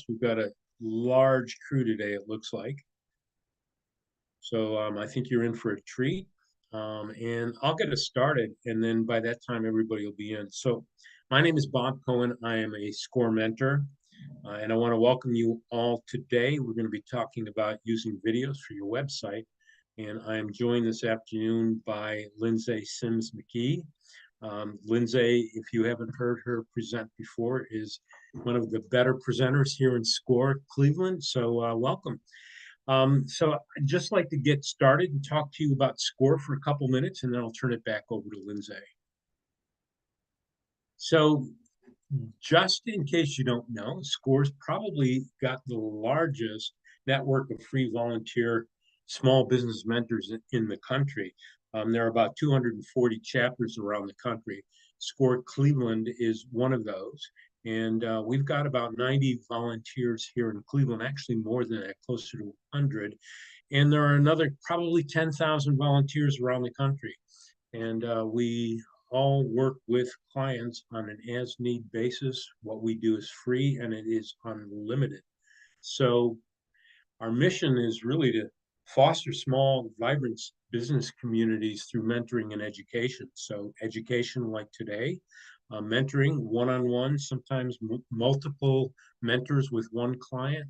We've got a large crew today, it looks like. So I think you're in for a treat. And I'll get us started, and then by that time, everybody will be in. So my name is Bob Cohen. I am a SCORE mentor, and I want to welcome you all today. We're going to be talking about using videos for your website. And I am joined this afternoon by Lindsay Sims McKee. Lindsay, if you haven't heard her present before, is one of the better presenters here in SCORE Cleveland. So welcome. So I'd just like to get started and talk to you about SCORE for a couple minutes, and then I'll turn it back over to Lindsay. So just in case you don't know, SCORE's probably got the largest network of free volunteer small business mentors in the country. There are about 240 chapters around the country. SCORE Cleveland is one of those. And we've got about 90 volunteers here in Cleveland, actually more than that, closer to 100. And there are another probably 10,000 volunteers around the country. And we all work with clients on an as-need basis. What we do is free and it is unlimited. So our mission is really to foster small, vibrant business communities through mentoring and education. So education like today, mentoring one-on-one, sometimes multiple mentors with one client.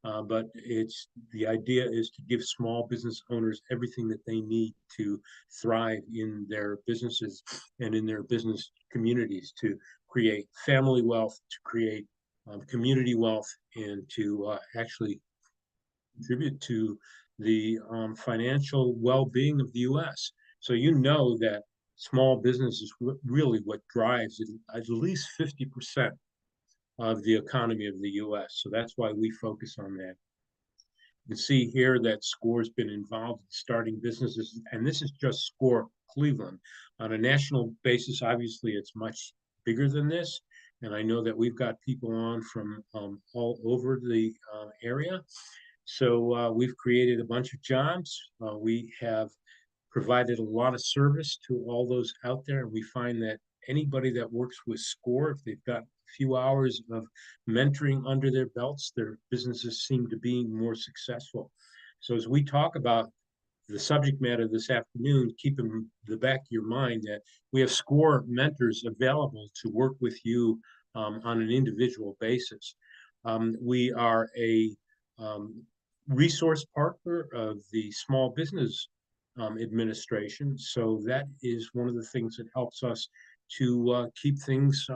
But the idea is to give small business owners everything that they need to thrive in their businesses and in their business communities, to create family wealth, to create community wealth, and to actually contribute to the financial well-being of the U.S. So you know that small business is really what drives at least 50% of the economy of the U.S. So that's why we focus on that. You can see here that SCORE's been involved in starting businesses, and this is just SCORE Cleveland. On a national basis, obviously, it's much bigger than this, and I know that we've got people on from all over the area. So we've created a bunch of jobs. We have provided a lot of service to all those out there. And we find that anybody that works with SCORE, if they've got a few hours of mentoring under their belts, their businesses seem to be more successful. So as we talk about the subject matter this afternoon, keep in the back of your mind that we have SCORE mentors available to work with you on an individual basis. We are a resource partner of the Small Business Administration. So that is one of the things that helps us to keep things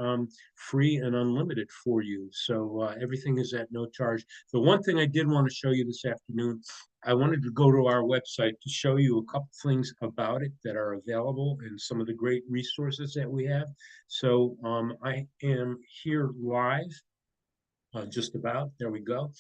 free and unlimited for you. So everything is at no charge. The one thing I did want to show you this afternoon, I wanted to go to our website to show you a couple things about it that are available and some of the great resources that we have. So I am here live, just about. There we go.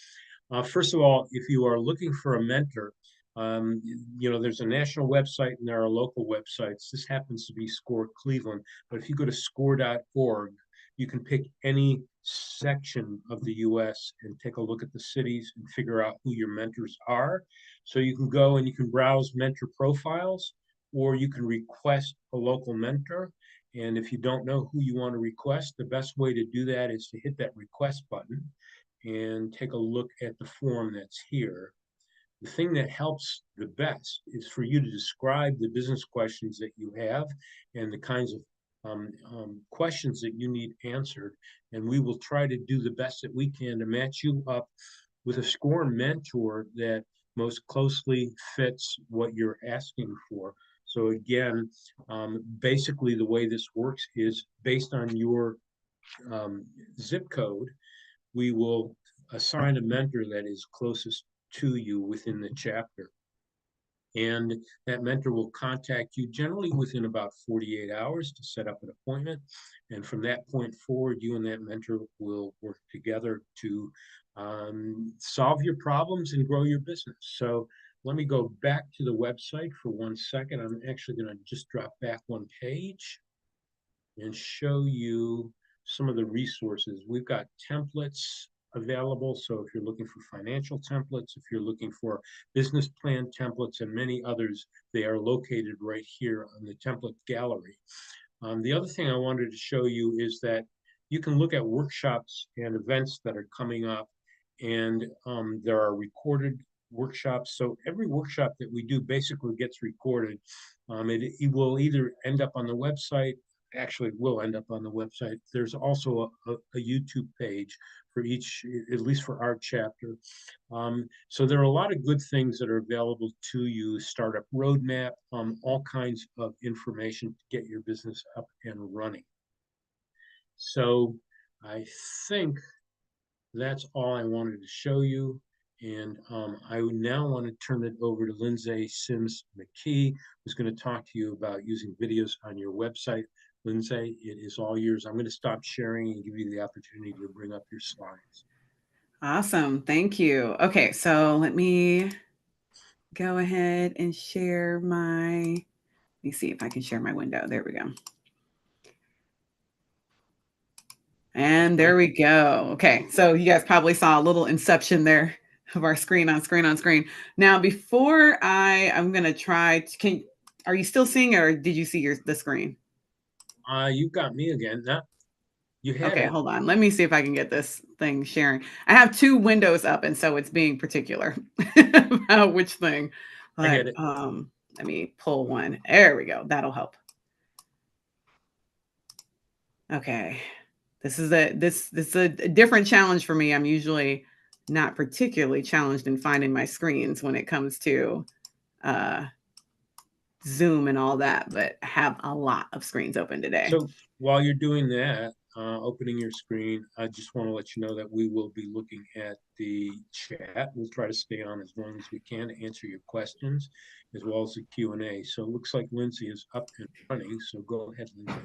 First of all, if you are looking for a mentor, there's a national website and there are local websites. This happens to be SCORE Cleveland, but if you go to score.org, you can pick any section of the U.S. and take a look at the cities and figure out who your mentors are. So you can go and you can browse mentor profiles, or you can request a local mentor. And if you don't know who you want to request, the best way to do that is to hit that request button and take a look at the form that's here. The thing that helps the best is for you to describe the business questions that you have and the kinds of questions that you need answered. And we will try to do the best that we can to match you up with a SCORE mentor that most closely fits what you're asking for. So again, basically the way this works is based on your zip code, we will assign a mentor that is closest to you within the chapter. And that mentor will contact you generally within about 48 hours to set up an appointment. And from that point forward, you and that mentor will work together to solve your problems and grow your business. So let me go back to the website for 1 second. I'm actually going to just drop back one page and show you some of the resources. We've got templates available. So if you're looking for financial templates, if you're looking for business plan templates and many others, they are located right here on the template gallery. The other thing I wanted to show you is that you can look at workshops and events that are coming up and there are recorded workshops. So every workshop that we do basically gets recorded. It will either end up on the website, actually will end up on the website. There's also a YouTube page for each, at least for our chapter. So there are a lot of good things that are available to you, startup roadmap, all kinds of information to get your business up and running. So I think that's all I wanted to show you. And I now want to turn it over to Lindsay Sims McKee, who's going to talk to you about using videos on your website. Lindsay, it is all yours. I'm going to stop sharing and give you the opportunity to bring up your slides. Awesome. Thank you. Okay, so let me go ahead and share my, let me see if I can share my window. There we go. And there we go. Okay, so you guys probably saw a little inception there of our screen on screen on screen. Now, before I'm gonna try to, are you still seeing it or did you see the screen? You got me again. You had Okay, it. hold on. Let me see if I can get this thing sharing. I have two windows up, and so it's being particular about which thing. I But had it. let me pull one. There we go. That'll help. Okay. This is a different challenge for me. I'm usually not particularly challenged in finding my screens when it comes to uh, Zoom and all that, but I have a lot of screens open today. So while you're doing that, opening your screen, I just want to let you know that we will be looking at the chat. We'll try to stay on as long as we can to answer your questions, as well as the Q&A. So it looks like Lindsay is up and running. So go ahead, Lindsay.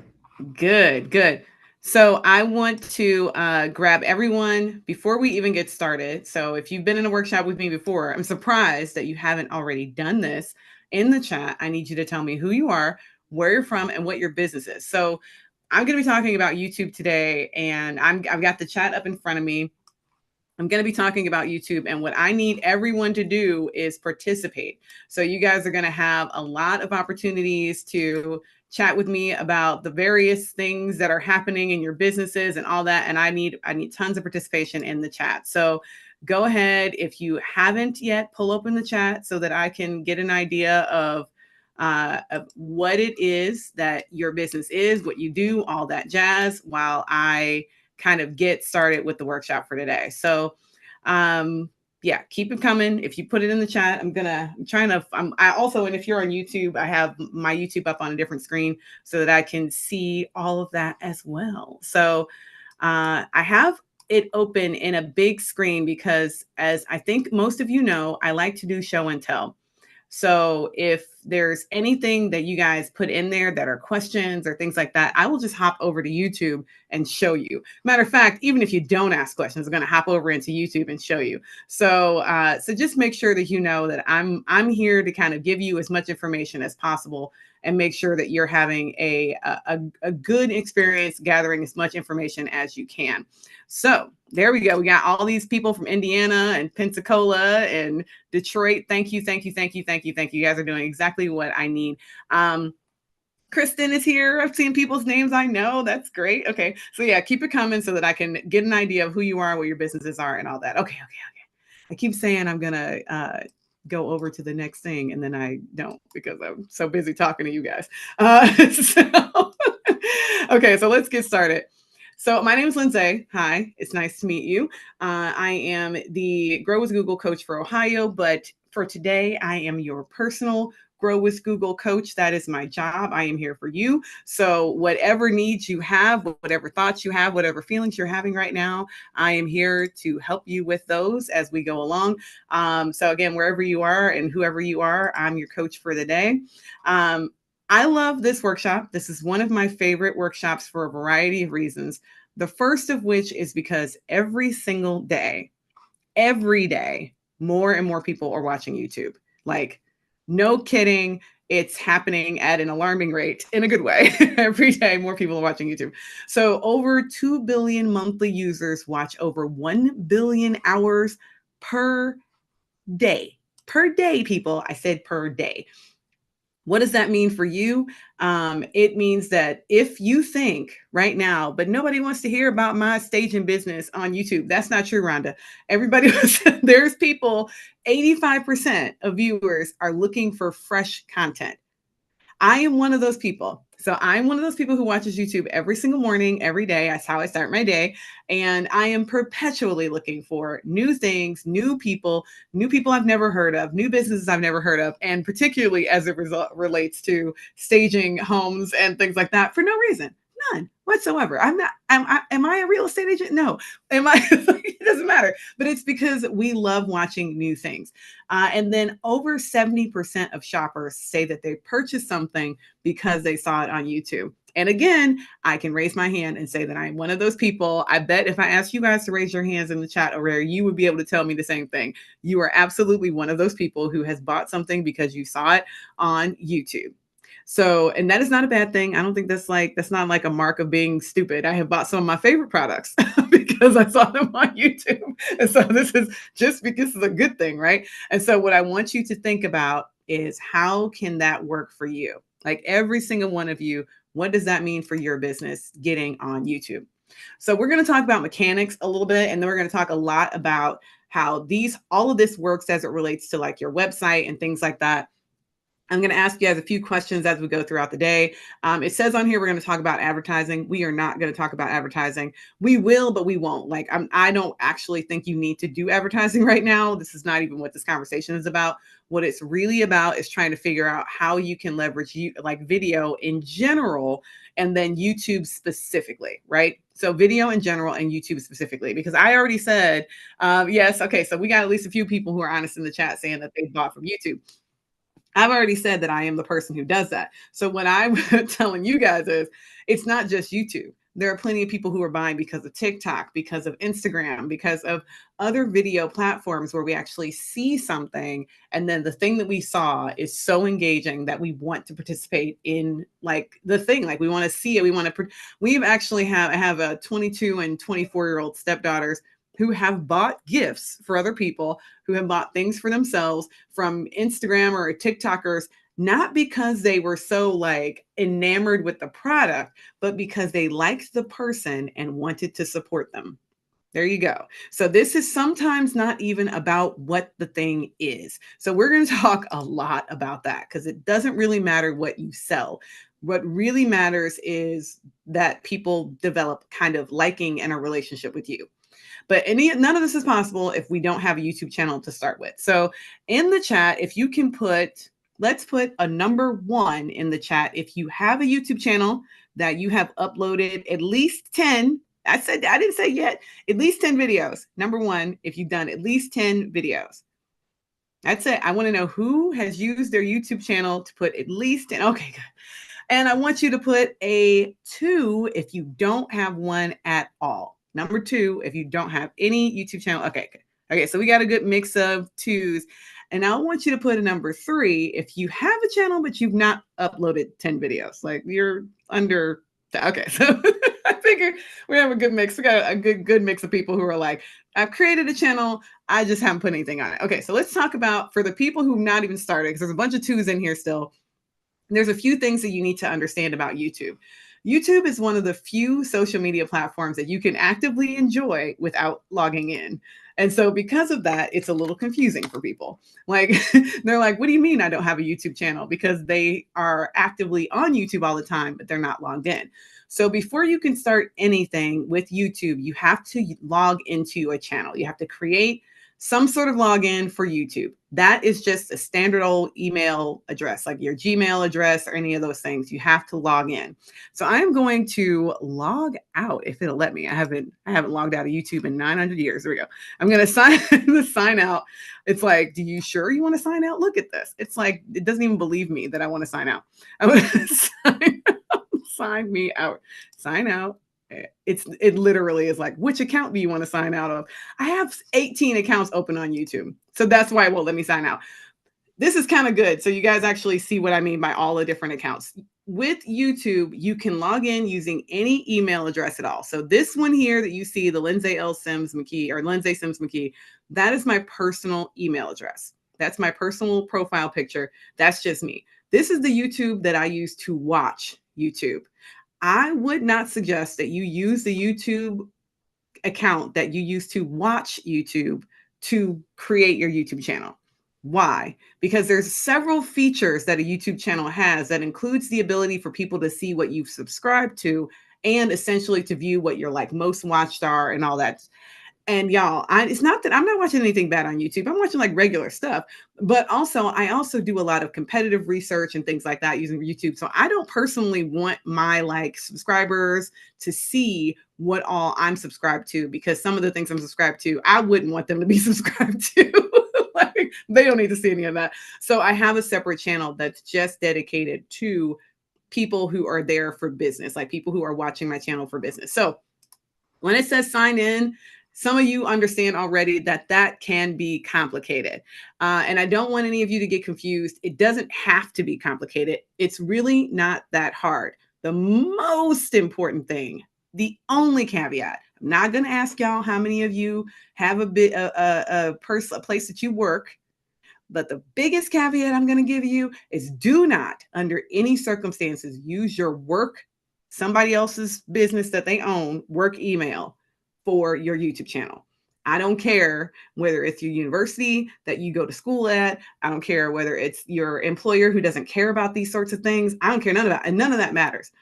Good, good. So I want to grab everyone before we even get started. So if you've been in a workshop with me before, I'm surprised that you haven't already done this. In the chat, I need you to tell me who you are, where you're from, and what your business is. So I'm going to be talking about YouTube today, and I've got the chat up in front of me. I'm going to be talking about YouTube, and what I need everyone to do is participate. So you guys are going to have a lot of opportunities to chat with me about the various things that are happening in your businesses and all that. And I need tons of participation in the chat. So go ahead, if you haven't yet, pull open the chat so that I can get an idea of what it is that your business is, what you do, all that jazz, while I kind of get started with the workshop for today. So, yeah, keep it coming. If you put it in the chat, I also, and if you're on YouTube, I have my YouTube up on a different screen so that I can see all of that as well. So, I have it open in a big screen because, as I think most of you know, I like to do show and tell. So if there's anything that you guys put in there that are questions or things like that, I will just hop over to YouTube and show you. Matter of fact, even if you don't ask questions, I'm going to hop over into YouTube and show you. So just make sure that you know that I'm here to kind of give you as much information as possible and make sure that you're having a good experience gathering as much information as you can. So there we go. We got all these people from Indiana and Pensacola and Detroit. Thank you, thank you, thank you, thank you, thank you. You guys are doing exactly what I need. Kristen is here. I've seen people's names I know. That's great. Okay. So yeah, keep it coming so that I can get an idea of who you are, what your businesses are, and all that. Okay. I keep saying I'm gonna go over to the next thing, and then I don't because I'm so busy talking to you guys. Okay, so let's get started. So my name is Lindsay. Hi, it's nice to meet you. I am the Grow with Google coach for Ohio, but for today, I am your personal Grow with Google coach. That is my job. I am here for you. So whatever needs you have, whatever thoughts you have, whatever feelings you're having right now, I am here to help you with those as we go along. So again, wherever you are and whoever you are, I'm your coach for the day. I love this workshop. This is one of my favorite workshops for a variety of reasons. The first of which is because every single day, every day, more and more people are watching YouTube. Like, no kidding. It's happening at an alarming rate in a good way. Every day, more people are watching YouTube. So, over 2 billion monthly users watch over 1 billion hours per day. Per day, people. I said per day. What does that mean for you? It means that if you think right now, but nobody wants to hear about my staging business on YouTube, that's not true, Rhonda. Everybody was, there's people, 85% of viewers are looking for fresh content. I am one of those people. So I'm one of those people who watches YouTube every single morning, every day. That's how I start my day. And I am perpetually looking for new things, new people I've never heard of, new businesses I've never heard of, and particularly as it relates to staging homes and things like that for no reason. None whatsoever. I'm not, am I a real estate agent? No. Am I? It doesn't matter. But it's because we love watching new things. And then over 70% of shoppers say that they purchased something because they saw it on YouTube. And again, I can raise my hand and say that I'm one of those people. I bet if I asked you guys to raise your hands in the chat over there, you would be able to tell me the same thing. You are absolutely one of those people who has bought something because you saw it on YouTube. So, and that is not a bad thing. I don't think that's not like a mark of being stupid. I have bought some of my favorite products because I saw them on YouTube. And so this is just because it's a good thing, right? And so what I want you to think about is how can that work for you? Like every single one of you, what does that mean for your business getting on YouTube? So we're going to talk about mechanics a little bit, and then we're going to talk a lot about how all of this works as it relates to like your website and things like that. I'm going to ask you guys a few questions as we go throughout the day. It says on here we're going to talk about advertising. We are not going to talk about advertising. We will, but we won't. Like I don't actually think you need to do advertising right now. This is not even what this conversation is about. What it's really about is trying to figure out how you can leverage like video in general and then YouTube specifically, right? So video in general and YouTube specifically, because I already said, yes. Okay. So we got at least a few people who are honest in the chat saying that they bought from YouTube. I've already said that I am the person who does that. So what I'm telling you guys is it's not just YouTube. There are plenty of people who are buying because of TikTok, because of Instagram, because of other video platforms where we actually see something. And then the thing that we saw is so engaging that we want to participate in like the thing, like we want to see it. We've actually have a 22 and 24-year-old stepdaughters who have bought gifts for other people, who have bought things for themselves from Instagram or TikTokers, not because they were so like enamored with the product, but because they liked the person and wanted to support them. There you go. So this is sometimes not even about what the thing is. So we're going to talk a lot about that because it doesn't really matter what you sell. What really matters is that people develop kind of liking and a relationship with you. But none of this is possible if we don't have a YouTube channel to start with. So in the chat, if you can let's put a number 1 in the chat. If you have a YouTube channel that you have uploaded at least 10, I didn't say yet, at least 10 videos. Number 1, if you've done at least 10 videos. That's it. I want to know who has used their YouTube channel to put at least 10. Okay, good. And I want you to put a 2 if you don't have one at all. Number 2, if you don't have any YouTube channel. Okay. Okay. So we got a good mix of 2s. And I want you to put a number 3 if you have a channel, but you've not uploaded 10 videos. Like you're under. Okay. So I figure we have a good mix. We got a good mix of people who are like, I've created a channel. I just haven't put anything on it. Okay. So let's talk about for the people who've not even started, because there's a bunch of 2s in here still. There's a few things that you need to understand about YouTube. YouTube is one of the few social media platforms that you can actively enjoy without logging in. And so because of that, it's a little confusing for people. Like they're like, what do you mean I don't have a YouTube channel? Because they are actively on YouTube all the time, but they're not logged in. So before you can start anything with YouTube, you have to log into a channel. You have to create some sort of login for YouTube. That is just a standard old email address, like your Gmail address or any of those things. You have to log in. So I am going to log out if it'll let me. I haven't logged out of YouTube in 900 years. There we go. I'm going to sign out. It's like, do you sure you want to sign out? Look at this. It's like, it doesn't even believe me that I want to sign out. I'm going to sign me out. Sign out. It literally is like, which account do you want to sign out of? I have 18 accounts open on YouTube. So that's why it won't let me sign out. This is kind of good. So you guys actually see what I mean by all the different accounts. With YouTube, you can log in using any email address at all. So this one here that you see, the Lindsay L. Sims McKee or Lindsay Sims McKee, that is my personal email address. That's my personal profile picture. That's just me. This is the YouTube that I use to watch YouTube. I would not suggest that you use the YouTube account that you use to watch YouTube to create your YouTube channel. Why? Because there's several features that a YouTube channel has that includes the ability for people to see what you've subscribed to and essentially to view what your like most watched are and all that. And y'all, it's not that I'm not watching anything bad on YouTube. I'm watching like regular stuff, but also I also do a lot of competitive research and things like that using YouTube. So I don't personally want my like subscribers to see what all I'm subscribed to, because some of the things I'm subscribed to, I wouldn't want them to be subscribed to. Like, they don't need to see any of that. So I have a separate channel that's just dedicated to people who are there for business, like people who are watching my channel for business. So when it says sign in, some of you understand already that that can be complicated. And I don't want any of you to get confused. It doesn't have to be complicated. It's really not that hard. The most important thing, the only caveat, I'm not going to ask y'all how many of you have a place that you work. But the biggest caveat I'm going to give you is do not, under any circumstances, use your work, somebody else's business that they own, work email for your YouTube channel. I don't care whether it's your university that you go to school at. I don't care whether it's your employer who doesn't care about these sorts of things. I don't care, none of that. And none of that matters.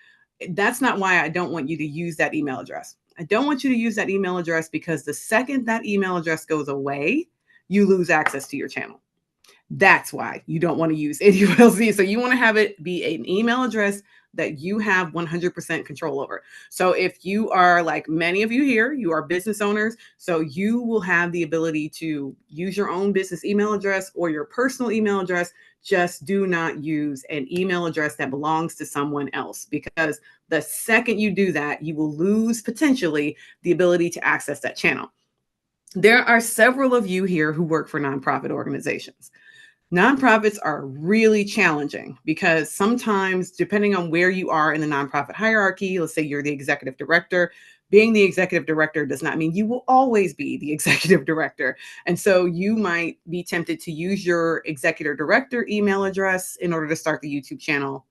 That's not why I don't want you to use that email address. I don't want you to use that email address because the second that email address goes away, you lose access to your channel. That's why you don't want to use anyone else's. So you want to have it be an email address that you have 100% control over. So if you are like many of you here, you are business owners, so you will have the ability to use your own business email address or your personal email address. Just do not use an email address that belongs to someone else, because the second you do that, you will lose potentially the ability to access that channel. There are several of you here who work for nonprofit organizations. Nonprofits are really challenging because sometimes, depending on where you are in the nonprofit hierarchy, let's say you're the executive director, being the executive director does not mean you will always be the executive director. And so you might be tempted to use your executive director email address in order to start the YouTube channel.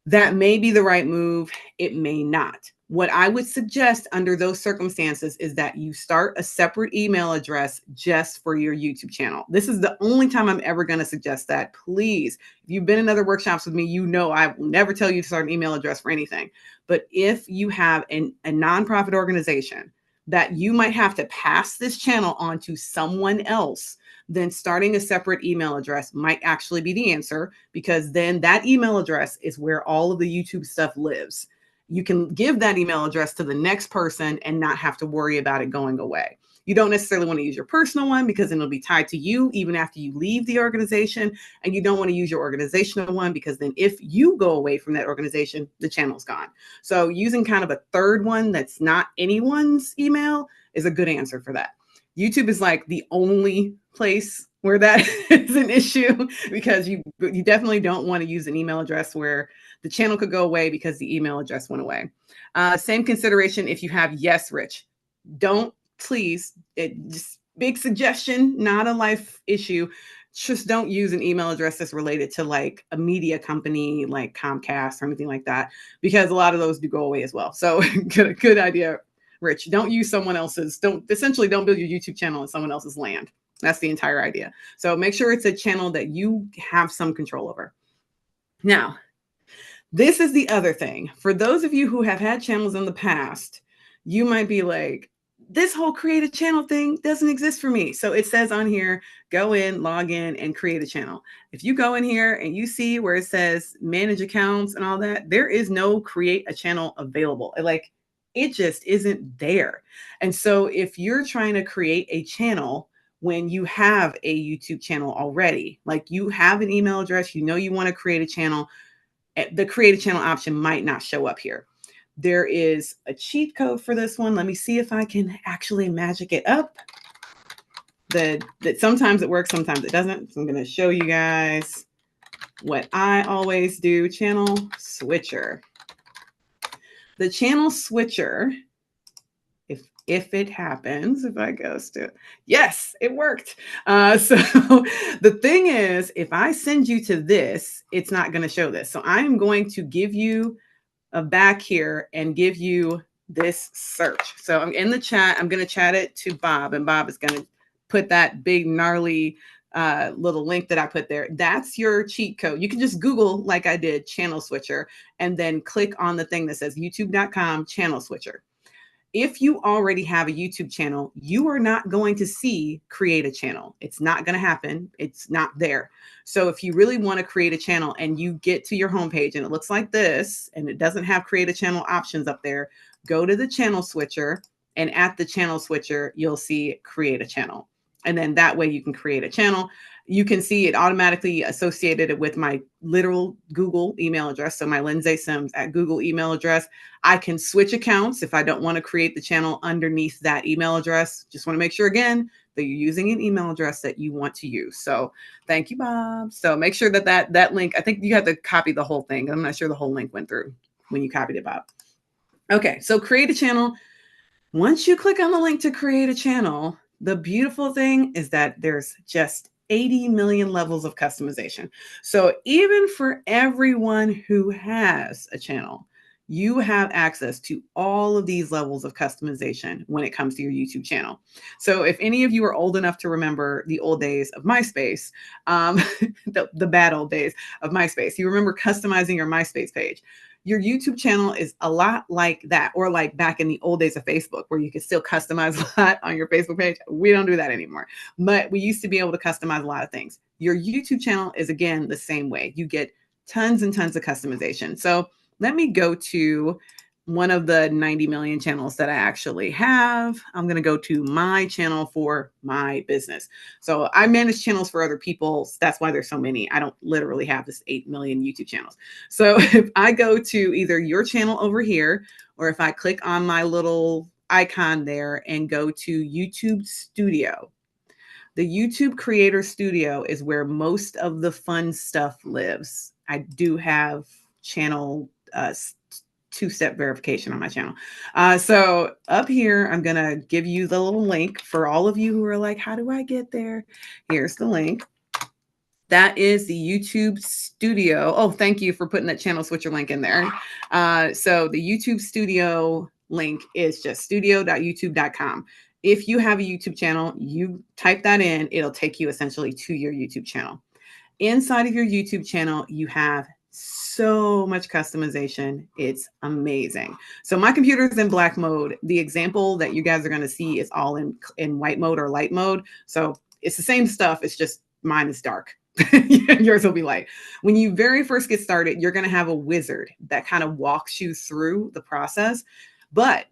That may be the right move. It may not. What I would suggest under those circumstances is that you start a separate email address just for your YouTube channel. This is the only time I'm ever going to suggest that. Please, if you've been in other workshops with me, you know I will never tell you to start an email address for anything. But if you have a nonprofit organization that you might have to pass this channel on to someone else, then starting a separate email address might actually be the answer, because then that email address is where all of the YouTube stuff lives. You can give that email address to the next person and not have to worry about it going away. You don't necessarily want to use your personal one because then it'll be tied to you even after you leave the organization. And you don't want to use your organizational one because then if you go away from that organization, the channel's gone. So using kind of a third one that's not anyone's email is a good answer for that. YouTube is like the only place where that is an issue, because you definitely don't want to use an email address where the channel could go away because the email address went away. Same consideration if you have Yes Rich. Don't, please, just big suggestion, not a life issue. Just don't use an email address that's related to like a media company like Comcast or anything like that, because a lot of those do go away as well. So good idea, Rich. Don't use someone else's, don't build your YouTube channel on someone else's land. That's the entire idea. So make sure it's a channel that you have some control over. Now, this is the other thing. For those of you who have had channels in the past, you might be like, this whole create a channel thing doesn't exist for me. So it says on here, go in, log in, and create a channel. If you go in here and you see where it says manage accounts and all that, there is no create a channel available. Like, it just isn't there. And so if you're trying to create a channel when you have a YouTube channel already, like you have an email address, you know you want to create a channel, the create a channel option might not show up here. There is a cheat code for this one. Let me see if I can actually magic it up. That sometimes it works, sometimes it doesn't. So I'm going to show you guys what I always do. Channel switcher. The channel switcher, if if it happens, if I go to, yes, it worked. So the thing is, if I send you to this, it's not going to show this. So I'm going to give you back here and give you this search. So I'm in the chat. I'm going to chat it to Bob, and Bob is going to put that big gnarly little link that I put there. That's your cheat code. You can just Google, like I did, channel switcher, and then click on the thing that says youtube.com channel switcher. If you already have a YouTube channel, you are not going to see create a channel. It's not going to happen. It's not there. So if you really want to create a channel and you get to your homepage and it looks like this and it doesn't have create a channel options up there, go to the channel switcher, and at the channel switcher, you'll see create a channel. And then that way you can create a channel. You can see it automatically associated it with my literal Google email address. So my Lindsay Sims at Google email address. I can switch accounts if I don't want to create the channel underneath that email address. Just want to make sure again that you're using an email address that you want to use. So thank you, Bob. So make sure that link, I think you have to copy the whole thing. I'm not sure the whole link went through when you copied it, Bob. Okay, so create a channel. Once you click on the link to create a channel, the beautiful thing is that there's just 80 million levels of customization. So even for everyone who has a channel, you have access to all of these levels of customization when it comes to your YouTube channel. So if any of you are old enough to remember the old days of MySpace, the bad old days of MySpace, you remember customizing your MySpace page. Your YouTube channel is a lot like that, or like back in the old days of Facebook, where you could still customize a lot on your Facebook page. We don't do that anymore, but we used to be able to customize a lot of things. Your YouTube channel is, again, the same way. You get tons and tons of customization. So let me go to one of the 90 million channels that I actually have. I'm going to go to my channel for my business. So I manage channels for other people. That's why there's so many. I don't literally have this 8 million YouTube channels. So if I go to either your channel over here, or if I click on my little icon there and go to YouTube Studio, the YouTube Creator Studio is where most of the fun stuff lives. I do have channel two-step verification on my channel. So up here, I'm going to give you the little link for all of you who are like, how do I get there? Here's the link. That is the YouTube Studio. Oh, thank you for putting that channel switcher link in there. So the YouTube Studio link is just studio.youtube.com. If you have a YouTube channel, you type that in, it'll take you essentially to your YouTube channel. Inside of your YouTube channel, you have so much customization. It's amazing. So my computer is in black mode. The example that you guys are going to see is all in white mode or light mode. So it's the same stuff. It's just mine is dark. Yours will be light. When you very first get started, you're going to have a wizard that kind of walks you through the process. But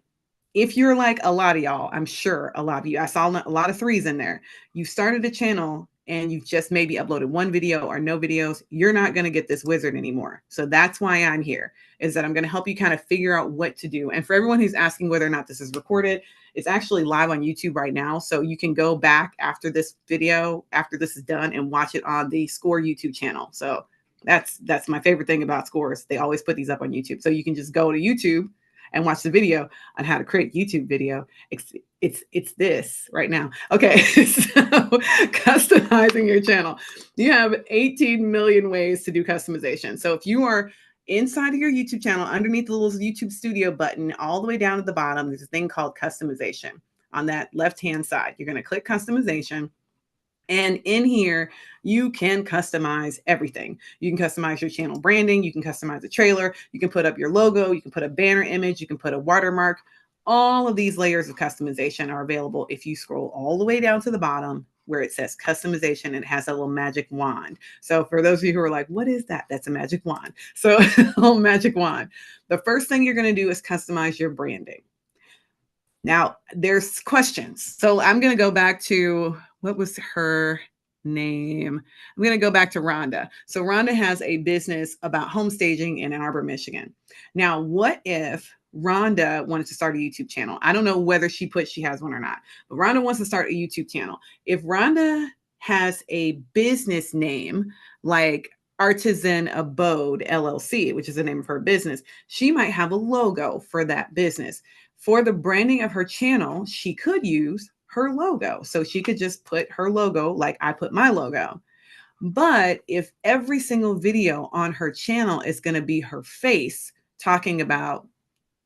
if you're like a lot of y'all, I'm sure a lot of you, I saw a lot of threes in there. You started a channel and you've just maybe uploaded one video or no videos, you're not going to get this wizard anymore. So that's why I'm here, is that I'm going to help you kind of figure out what to do. And for everyone who's asking whether or not this is recorded, it's actually live on YouTube right now. So you can go back after this video, after this is done, and watch it on the Score YouTube channel. So that's my favorite thing about Scores. They always put these up on YouTube. So you can just go to YouTube and watch the video on how to create YouTube video. It's this right now. Okay, so customizing your channel. You have 18 million ways to do customization. So if you are inside of your YouTube channel, underneath the little YouTube Studio button, all the way down at the bottom, there's a thing called customization. On that left-hand side, you're going to click customization. And in here, you can customize everything. You can customize your channel branding. You can customize a trailer. You can put up your logo. You can put a banner image. You can put a watermark. All of these layers of customization are available if you scroll all the way down to the bottom where it says customization, and it has a little magic wand. So for those of you who are like, what is that? That's a magic wand. So a little magic wand. The first thing you're going to do is customize your branding. Now, there's questions. So I'm going to go back to, what was her name? I'm going to go back to Rhonda. So Rhonda has a business about home staging in Ann Arbor, Michigan. Now, what if Rhonda wanted to start a YouTube channel? I don't know whether she has one or not, but Rhonda wants to start a YouTube channel. If Rhonda has a business name like Artisan Abode LLC, which is the name of her business, she might have a logo for that business. For the branding of her channel, she could use her logo. So she could just put her logo like I put my logo. But if every single video on her channel is going to be her face talking about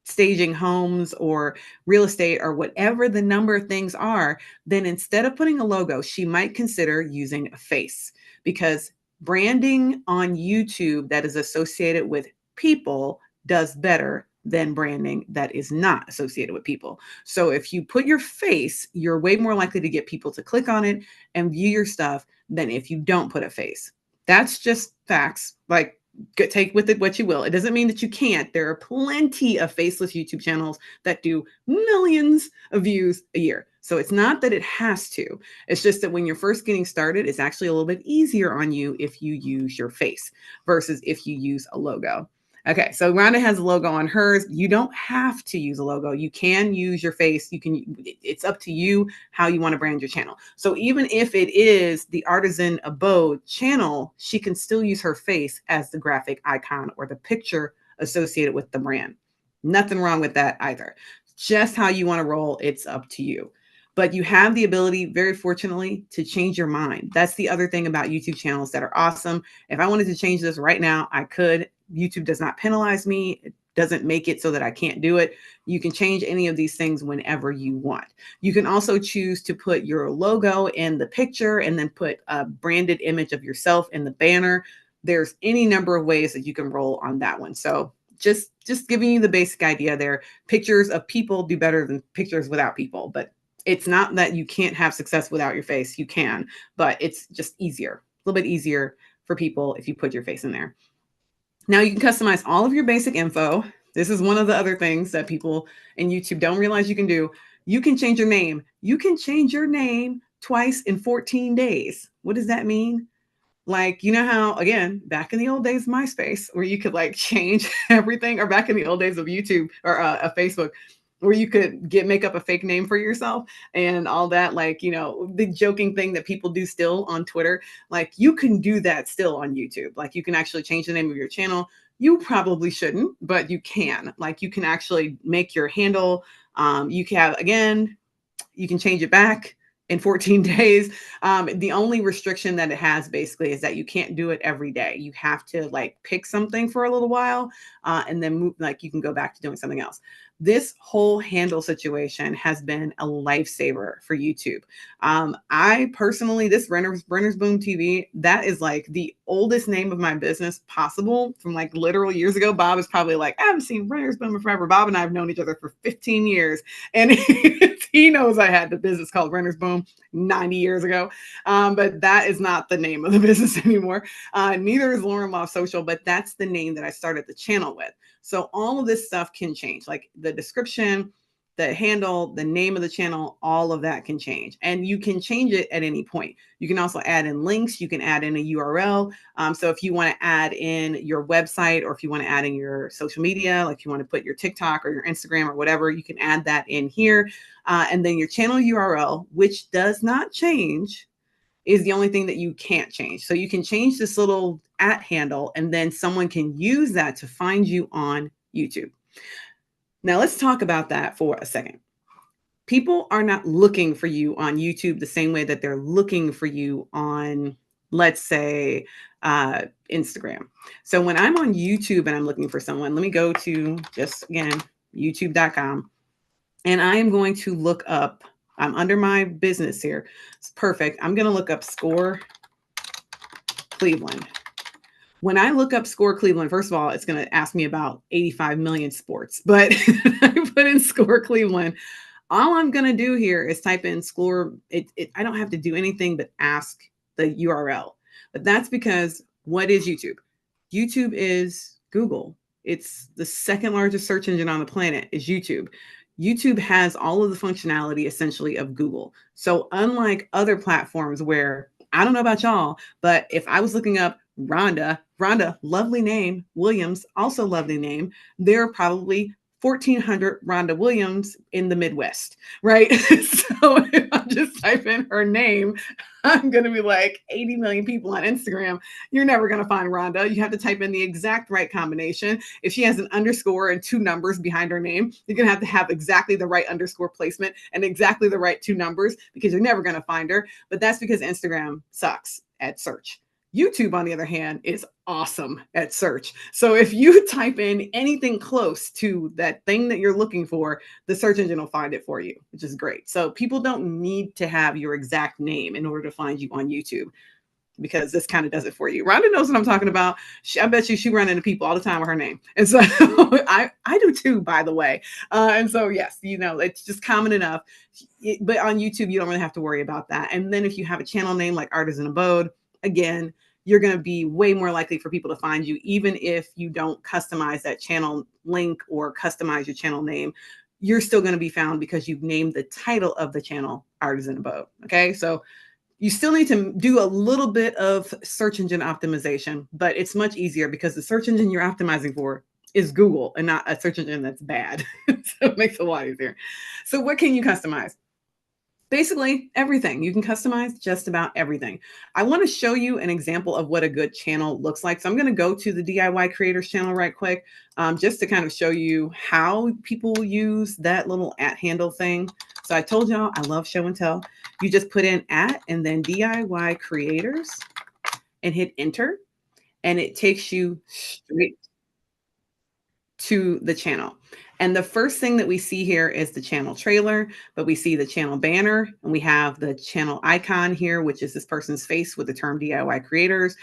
staging homes or real estate or whatever the number of things are, then instead of putting a logo, she might consider using a face, because branding on YouTube that is associated with people does better than branding that is not associated with people. So if you put your face, you're way more likely to get people to click on it and view your stuff than if you don't put a face. That's just facts. Like, take with it what you will. It doesn't mean that you can't. There are plenty of faceless YouTube channels that do millions of views a year. So it's not that it has to. It's just that when you're first getting started, it's actually a little bit easier on you if you use your face versus if you use a logo. Okay, so Rhonda has a logo on hers. You don't have to use a logo. You can use your face. It's up to you how you want to brand your channel. So even if it is the Artisan Abode channel, she can still use her face as the graphic icon or the picture associated with the brand. Nothing wrong with that either. Just how you want to roll, it's up to you. But you have the ability, very fortunately, to change your mind. That's the other thing about YouTube channels that are awesome. If I wanted to change this right now, I could. YouTube does not penalize me. It doesn't make it so that I can't do it. You can change any of these things whenever you want. You can also choose to put your logo in the picture and then put a branded image of yourself in the banner. There's any number of ways that you can roll on that one. So just giving you the basic idea there. Pictures of people do better than pictures without people, but it's not that you can't have success without your face. You can, but it's just easier, a little bit easier for people if you put your face in there. Now you can customize all of your basic info. This is one of the other things that people in YouTube don't realize you can do. You can change your name. You can change your name twice in 14 days. What does that mean? Like, you know how, again, back in the old days, MySpace, where you could like change everything, or back in the old days of YouTube or Facebook, where you could make up a fake name for yourself and all that, like, the joking thing that people do still on Twitter, like you can do that still on YouTube. Like you can actually change the name of your channel. You probably shouldn't, but you can. Like you can actually make your handle. You can have, again, you can change it back in 14 days. The only restriction that it has basically is that you can't do it every day. You have to like pick something for a little while and then move, like you can go back to doing something else. This whole handle situation has been a lifesaver for YouTube. I personally, this Renner's Boom TV, that is like the oldest name of my business possible from like literal years ago. Bob is probably like, I haven't seen Renner's Boom in forever. Bob and I have known each other for 15 years. And he knows I had the business called Renner's Boom 90 years ago. But that is not the name of the business anymore. Neither is Lauren Law Social, but that's the name that I started the channel with. So all of this stuff can change, like the description, the handle, the name of the channel, all of that can change. And you can change it at any point. You can also add in links. You can add in a URL. So if you want to add in your website, or if you want to add in your social media, like you want to put your TikTok or your Instagram or whatever, you can add that in here. And then your channel URL, which does not change, is the only thing that you can't change. So you can change this little @ handle, and then someone can use that to find you on YouTube. Now let's talk about that for a second. People are not looking for you on YouTube the same way that they're looking for you on, let's say, Instagram. So when I'm on YouTube and I'm looking for someone, let me go to just, again, youtube.com. And I am going to look up, I'm under my business here. It's perfect. I'm going to look up Score Cleveland. When I look up Score Cleveland, first of all, it's going to ask me about 85 million sports, but I put in Score Cleveland. All I'm going to do here is type in Score. I don't have to do anything but ask the URL. But that's because what is YouTube? YouTube is Google. It's the second largest search engine on the planet is YouTube. YouTube has all of the functionality essentially of Google. So unlike other platforms where, I don't know about y'all, but if I was looking up Rhonda, lovely name, Williams, also lovely name, there are probably 1,400 Rhonda Williams in the Midwest, right? So if I just type in her name, I'm going to be like 80 million people on Instagram. You're never going to find Rhonda. You have to type in the exact right combination. If she has an underscore and two numbers behind her name, you're going to have exactly the right underscore placement and exactly the right two numbers, because you're never going to find her. But that's because Instagram sucks at search. YouTube, on the other hand, is awesome at search. So if you type in anything close to that thing that you're looking for, the search engine will find it for you, which is great. So people don't need to have your exact name in order to find you on YouTube, because this kind of does it for you. Rhonda knows what I'm talking about. I bet you she run into people all the time with her name. And so I do too, by the way. And so, yes, it's just common enough. But on YouTube, you don't really have to worry about that. And then if you have a channel name like Artisan Abode, again, you're going to be way more likely for people to find you, even if you don't customize that channel link or customize your channel name. You're still going to be found because you've named the title of the channel Artisan Abode. Okay. So you still need to do a little bit of search engine optimization, but it's much easier because the search engine you're optimizing for is Google and not a search engine that's bad. So it makes it a lot easier. So what can you customize? Basically everything. You can customize just about everything. I want to show you an example of what a good channel looks like. So I'm going to go to the DIY creators channel right quick, just to kind of show you how people use that little @ handle thing. So I told y'all I love show and tell. You just put in @ and then DIY creators and hit enter, and it takes you straight to the channel. And the first thing that we see here is the channel trailer, but we see the channel banner and we have the channel icon here, which is this person's face with the term DIY creators.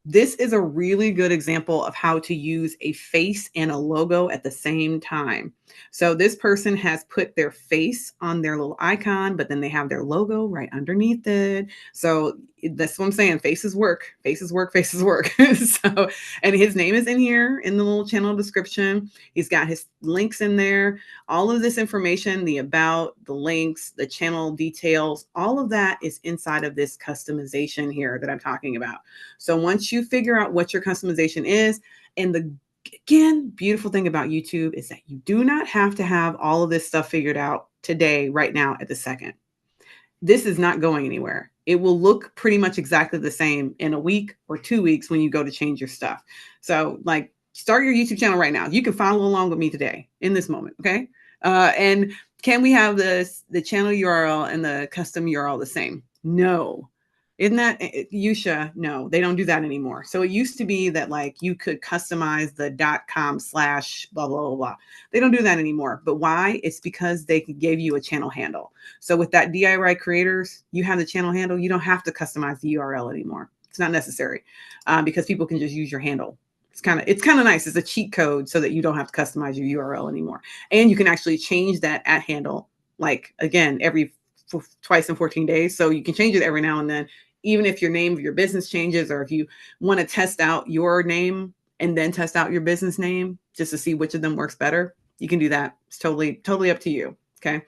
This is a really good example of how to use a face and a logo at the same time. So this person has put their face on their little icon, but then they have their logo right underneath it. So that's what I'm saying. Faces work, faces work, faces work. So, and his name is in here in the little channel description. He's got his links in there. All of this information, the about, the links, the channel details, all of that is inside of this customization here that I'm talking about. So once you figure out what your customization is, and the again, beautiful thing about YouTube is that you do not have to have all of this stuff figured out today, right now, at the second. This is not going anywhere. It will look pretty much exactly the same in a week or 2 weeks when you go to change your stuff. So like, start your YouTube channel right now. You can follow along with me today in this moment. Okay. And can we have the channel URL and the custom URL the same? No. Isn't that Yusha? No, they don't do that anymore. So it used to be that like you could customize the .com/ blah, blah, blah, blah. They don't do that anymore. But why? It's because they gave you a channel handle. So with that DIY creators, you have the channel handle. You don't have to customize the URL anymore. It's not necessary because people can just use your handle. It's kind of nice. It's a cheat code so that you don't have to customize your URL anymore. And you can actually change that @ handle, like again, twice in 14 days. So you can change it every now and then, even if your name of your business changes, or if you want to test out your name and then test out your business name just to see which of them works better, you can do that. It's totally up to you. Okay.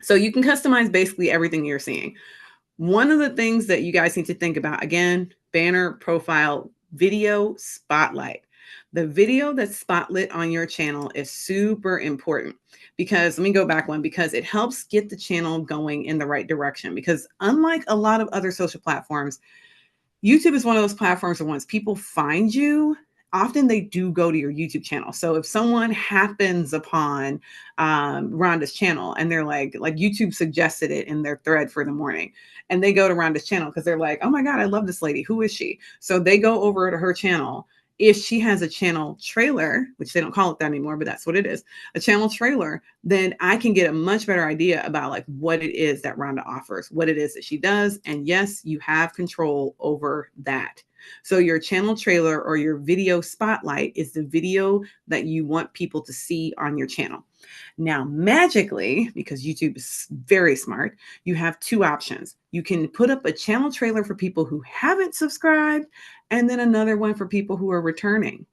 So you can customize basically everything you're seeing. One of the things that you guys need to think about, again, banner, profile, video, spotlight. The video that's spotlit on your channel is super important because let me go back one, because it helps get the channel going in the right direction. Because unlike a lot of other social platforms, YouTube is one of those platforms where once people find you, often they do go to your YouTube channel. So if someone happens upon Rhonda's channel and they're like YouTube suggested it in their thread for the morning, and they go to Rhonda's channel because they're like, oh my God, I love this lady. Who is she? So they go over to her channel. If she has a channel trailer, which they don't call it that anymore, but that's what it is, a channel trailer, then I can get a much better idea about like what it is that Rhonda offers, what it is that she does. And yes, you have control over that. So your channel trailer or your video spotlight is the video that you want people to see on your channel. Now, magically, because YouTube is very smart, you have two options. You can put up a channel trailer for people who haven't subscribed, and then another one for people who are returning.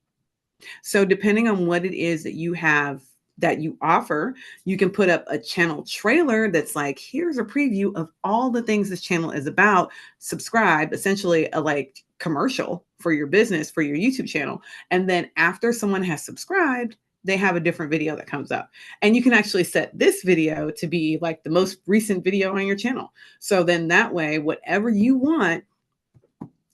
So depending on what it is that you have that you offer, you can put up a channel trailer that's like, here's a preview of all the things this channel is about. Subscribe, essentially a like commercial for your business, for your YouTube channel. And then after someone has subscribed, they have a different video that comes up. And you can actually set this video to be like the most recent video on your channel. So then that way, whatever you want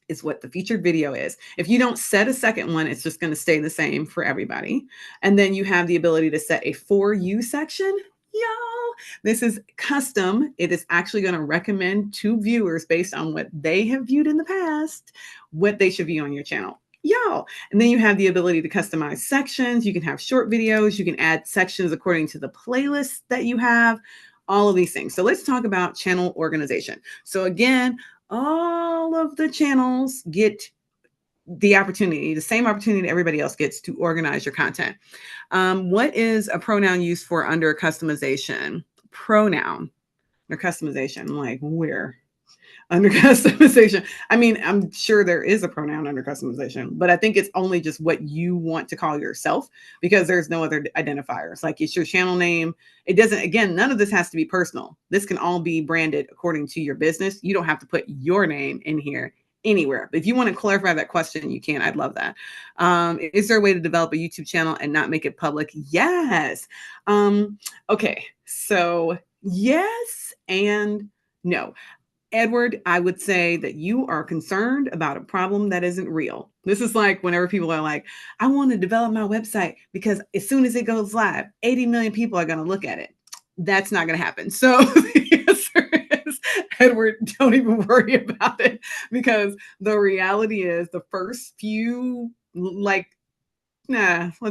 is what the featured video is. If you don't set a second one, it's just going to stay the same for everybody. And then you have the ability to set a for you section. Y'all, this is custom. It is actually going to recommend to viewers based on what they have viewed in the past, what they should view on your channel. Y'all. And then you have the ability to customize sections. You can have short videos. You can add sections according to the playlist that you have, all of these things. So let's talk about channel organization. So again, all of the channels get the opportunity, the same opportunity everybody else gets to organize your content. What is a pronoun used for under customization? Pronoun or customization, like where? Under customization. I mean, I'm sure there is a pronoun under customization, but I think it's only just what you want to call yourself because there's no other identifiers. Like it's your channel name. It doesn't, again, none of this has to be personal. This can all be branded according to your business. You don't have to put your name in here anywhere. If you want to clarify that question, you can. I'd love that. Is there a way to develop a YouTube channel and not make it public? Yes. Okay. So yes and no. Edward, I would say that you are concerned about a problem that isn't real. This is like whenever people are like, I want to develop my website because as soon as it goes live, 80 million people are going to look at it. That's not going to happen. So the answer is, Edward, don't even worry about it because the reality is the first few, let's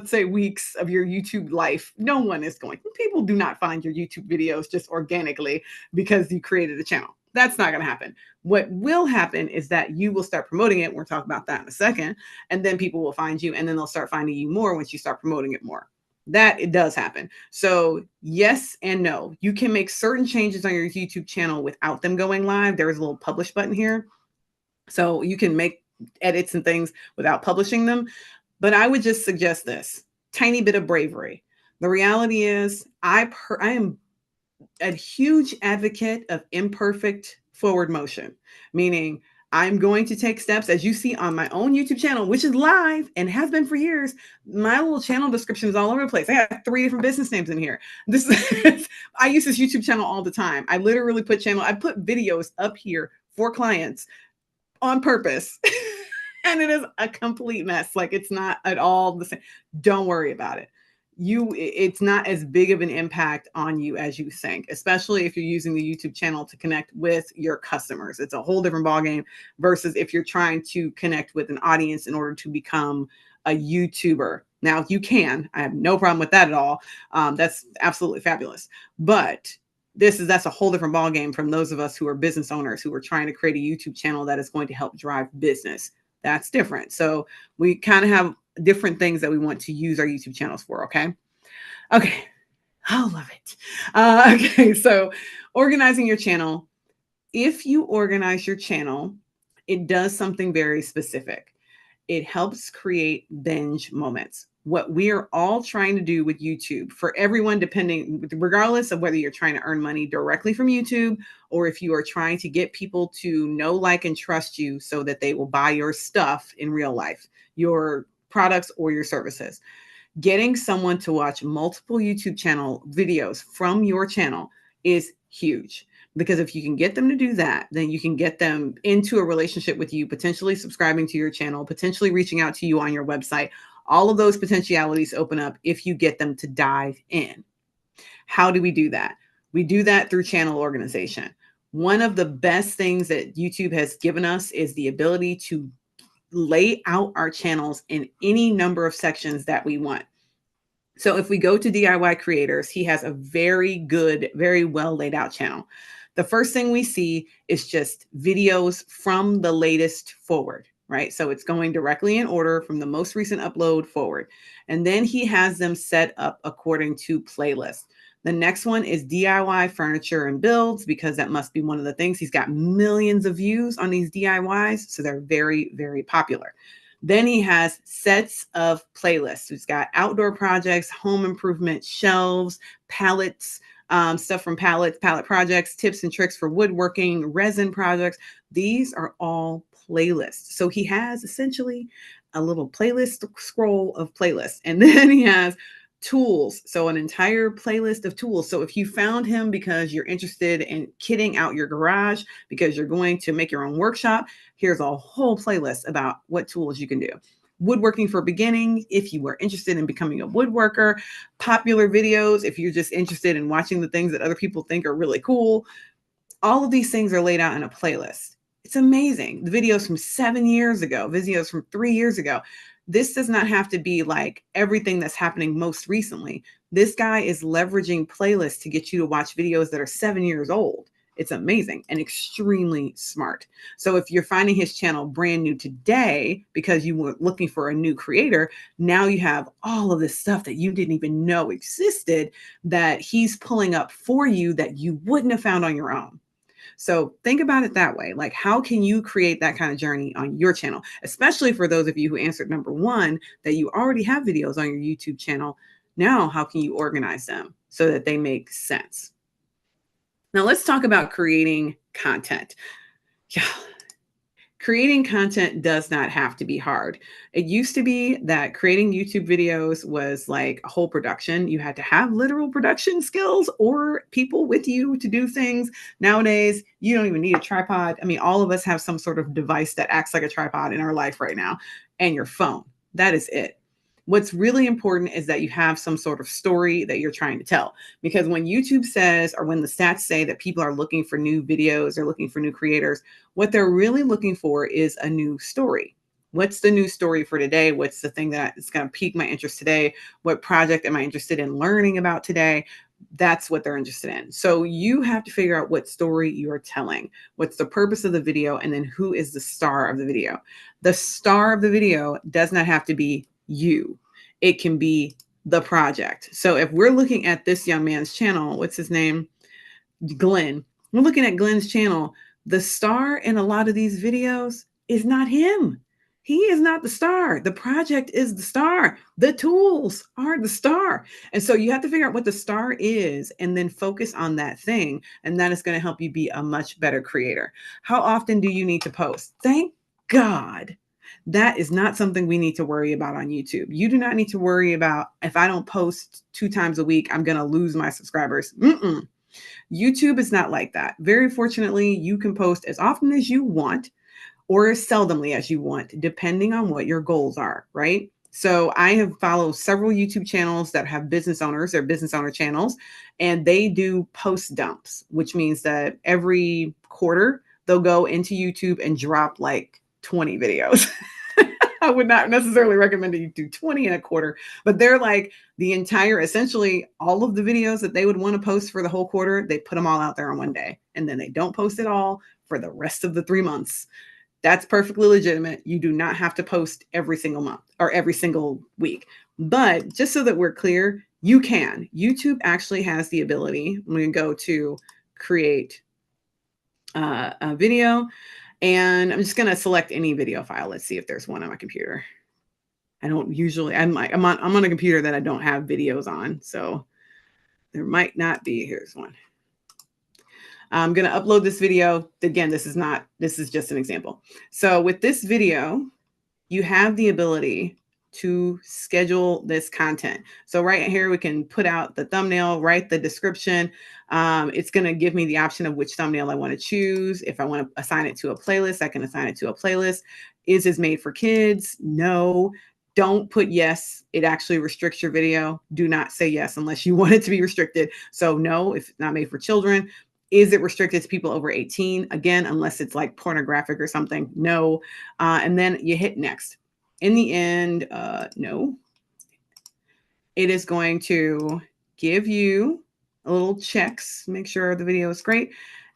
say weeks of your YouTube life, no one is going. People do not find your YouTube videos just organically because you created a channel. That's not going to happen. What will happen is that you will start promoting it. We'll talk about that in a second. And then people will find you and then they'll start finding you more once you start promoting it more. That it does happen. So yes and no. You can make certain changes on your YouTube channel without them going live. There is a little publish button here. So you can make edits and things without publishing them. But I would just suggest this tiny bit of bravery. The reality is I am a huge advocate of imperfect forward motion, meaning I'm going to take steps as you see on my own YouTube channel, which is live and has been for years. My little channel description is all over the place. I have 3 different business names in here. I use this YouTube channel all the time. I literally put videos up here for clients on purpose. And it is a complete mess. Like it's not at all the same. Don't worry about it. It's not as big of an impact on you as you think, especially if you're using the YouTube channel to connect with your customers. It's a whole different ballgame versus if you're trying to connect with an audience in order to become a YouTuber. Now you can, I have no problem with that at all. That's absolutely fabulous. But that's a whole different ballgame from those of us who are business owners who are trying to create a YouTube channel that is going to help drive business. That's different. So we kind of have different things that we want to use our YouTube channels for. Okay. I love it. Okay. So organizing your channel. If you organize your channel, it does something very specific. It helps create binge moments. What we are all trying to do with YouTube for everyone, regardless of whether you're trying to earn money directly from YouTube or if you are trying to get people to know, like, and trust you so that they will buy your stuff in real life, your products or your services. Getting someone to watch multiple YouTube channel videos from your channel is huge. Because if you can get them to do that, then you can get them into a relationship with you, potentially subscribing to your channel, potentially reaching out to you on your website. All of those potentialities open up if you get them to dive in. How do we do that? We do that through channel organization. One of the best things that YouTube has given us is the ability to lay out our channels in any number of sections that we want. So if we go to DIY Creators, he has a very good, very well laid out channel. The first thing we see is just videos from the latest forward, right? So it's going directly in order from the most recent upload forward. And then he has them set up according to playlist. The next one is DIY furniture and builds, because that must be one of the things. He's got millions of views on these DIYs. So they're very, very popular. Then he has sets of playlists. He's got outdoor projects, home improvement, shelves, palettes, stuff from palette projects, tips and tricks for woodworking, resin projects. These are all playlists. So he has essentially a little playlist scroll of playlists. And then he has Tools. So an entire playlist of tools. So if you found him because you're interested in kitting out your garage, because you're going to make your own workshop, here's a whole playlist about what tools you can do. Woodworking for beginning, if you were interested in becoming a woodworker. Popular videos, if you're just interested in watching the things that other people think are really cool. All of these things are laid out in a playlist. It's amazing. The videos from 7 years ago, videos from 3 years ago. This does not have to be like everything that's happening most recently. This guy is leveraging playlists to get you to watch videos that are 7 years old. It's amazing and extremely smart. So if you're finding his channel brand new today because you were looking for a new creator, now you have all of this stuff that you didn't even know existed that he's pulling up for you that you wouldn't have found on your own. So think about it that way. Like, how can you create that kind of journey on your channel? Especially for those of you who answered number one, that you already have videos on your YouTube channel. Now, how can you organize them so that they make sense? Now, let's talk about creating content. Yeah, creating content does not have to be hard. It used to be that creating YouTube videos was like a whole production. You had to have literal production skills or people with you to do things. Nowadays, you don't even need a tripod. I mean, all of us have some sort of device that acts like a tripod in our life right now, and your phone. That is it. What's really important is that you have some sort of story that you're trying to tell. Because when YouTube says, or when the stats say that people are looking for new videos, they're looking for new creators, what they're really looking for is a new story. What's the new story for today? What's the thing that is going to pique my interest today? What project am I interested in learning about today? That's what they're interested in. So you have to figure out what story you're telling. What's the purpose of the video? And then who is the star of the video? The star of the video does not have to be you. It can be the project. So if we're looking at this young man's channel, what's his name? Glenn. We're looking at Glenn's channel. The star in a lot of these videos is not him. He is not the star. The project is the star. The tools are the star. And so you have to figure out what the star is and then focus on that thing. And that is going to help you be a much better creator. How often do you need to post? Thank God. That is not something we need to worry about on YouTube. You do not need to worry about if I don't post 2 times a week, I'm going to lose my subscribers. YouTube is not like that. Very fortunately, you can post as often as you want or as seldomly as you want, depending on what your goals are, right? So I have followed several YouTube channels that have business owners, they're business owner channels, and they do post dumps, which means that every quarter they'll go into YouTube and drop like 20 videos. I would not necessarily recommend that you do 20 in a quarter, but they're like the entire, essentially all of the videos that they would want to post for the whole quarter, they put them all out there on one day. And then they don't post it all for the rest of the 3 months. That's perfectly legitimate. You do not have to post every single month or every single week. But just so that we're clear, you can. YouTube actually has the ability, I'm going to go to create a video. And I'm just going to select any video file. Let's see if there's one on my computer. I don't usually, I'm on a computer that I don't have videos on. So there might not be. Here's one. I'm going to upload this video. Again, this is just an example. So with this video, you have the ability to schedule this content. So right here, we can put out the thumbnail, write the description. It's going to give me the option of which thumbnail I want to choose. If I want to assign it to a playlist, I can assign it to a playlist. Is this made for kids? No. Don't put yes. It actually restricts your video. Do not say yes unless you want it to be restricted. So no, if it's not made for children. Is it restricted to people over 18? Again, unless it's like pornographic or something, no. And then you hit next. In the end, no. It is going to give you a little checks, make sure the video is great.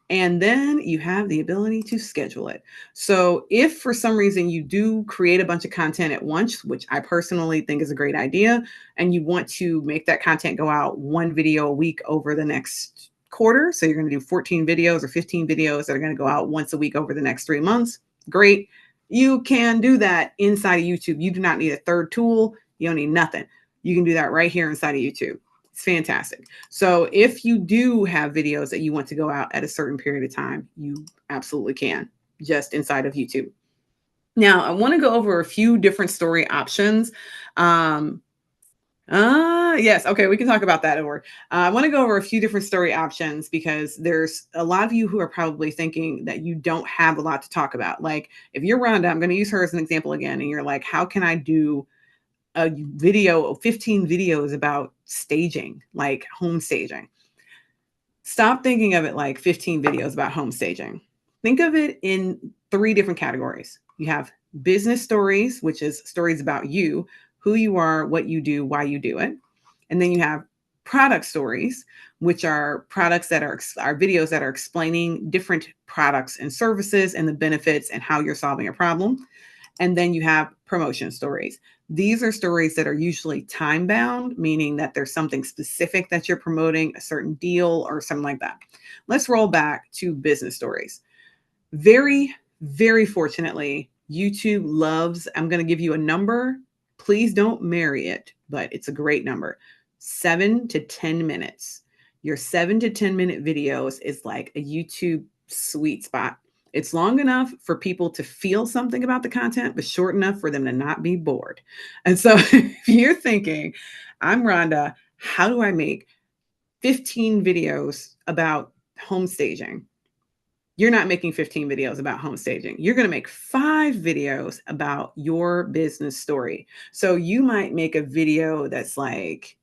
And then you have the ability to schedule it. So if for some reason you do create a bunch of content at once, which I personally think is a great idea, and you want to make that content go out 1 video a week over the next quarter, so you're going to do 14 videos or 15 videos that are going to go out once a week over the next 3 months, great. You can do that inside of YouTube. You do not need a third tool. You don't need nothing. You can do that right here inside of YouTube. It's fantastic. So if you do have videos that you want to go out at a certain period of time, you absolutely can, just inside of YouTube. Now, I want to go over a few different story options. Yes. Okay, we can talk about that over. I want to go over a few different story options because there's a lot of you who are probably thinking that you don't have a lot to talk about. Like if you're Rhonda, I'm going to use her as an example again, and you're like, how can I do a video, 15 videos about staging, like home staging? Stop thinking of it like 15 videos about home staging. Think of it in three different categories. You have business stories, which is stories about you, who you are, what you do, why you do it. And then you have product stories, which are products that are videos that are explaining different products and services and the benefits and how you're solving a problem. And then you have promotion stories. These are stories that are usually time bound, meaning that there's something specific that you're promoting, a certain deal or something like that. Let's roll back to business stories. Very, very fortunately, YouTube loves, I'm going to give you a number. Please don't marry it, but it's a great number 7 to 10 minutes. Your 7 to 10 minute videos is like a YouTube sweet spot. It's long enough for people to feel something about the content, but short enough for them to not be bored. And so if you're thinking, I'm Rhonda, how do I make 15 videos about home staging? You're not making 15 videos about home staging. You're going to make 5 videos about your business story. So you might make a video that's like,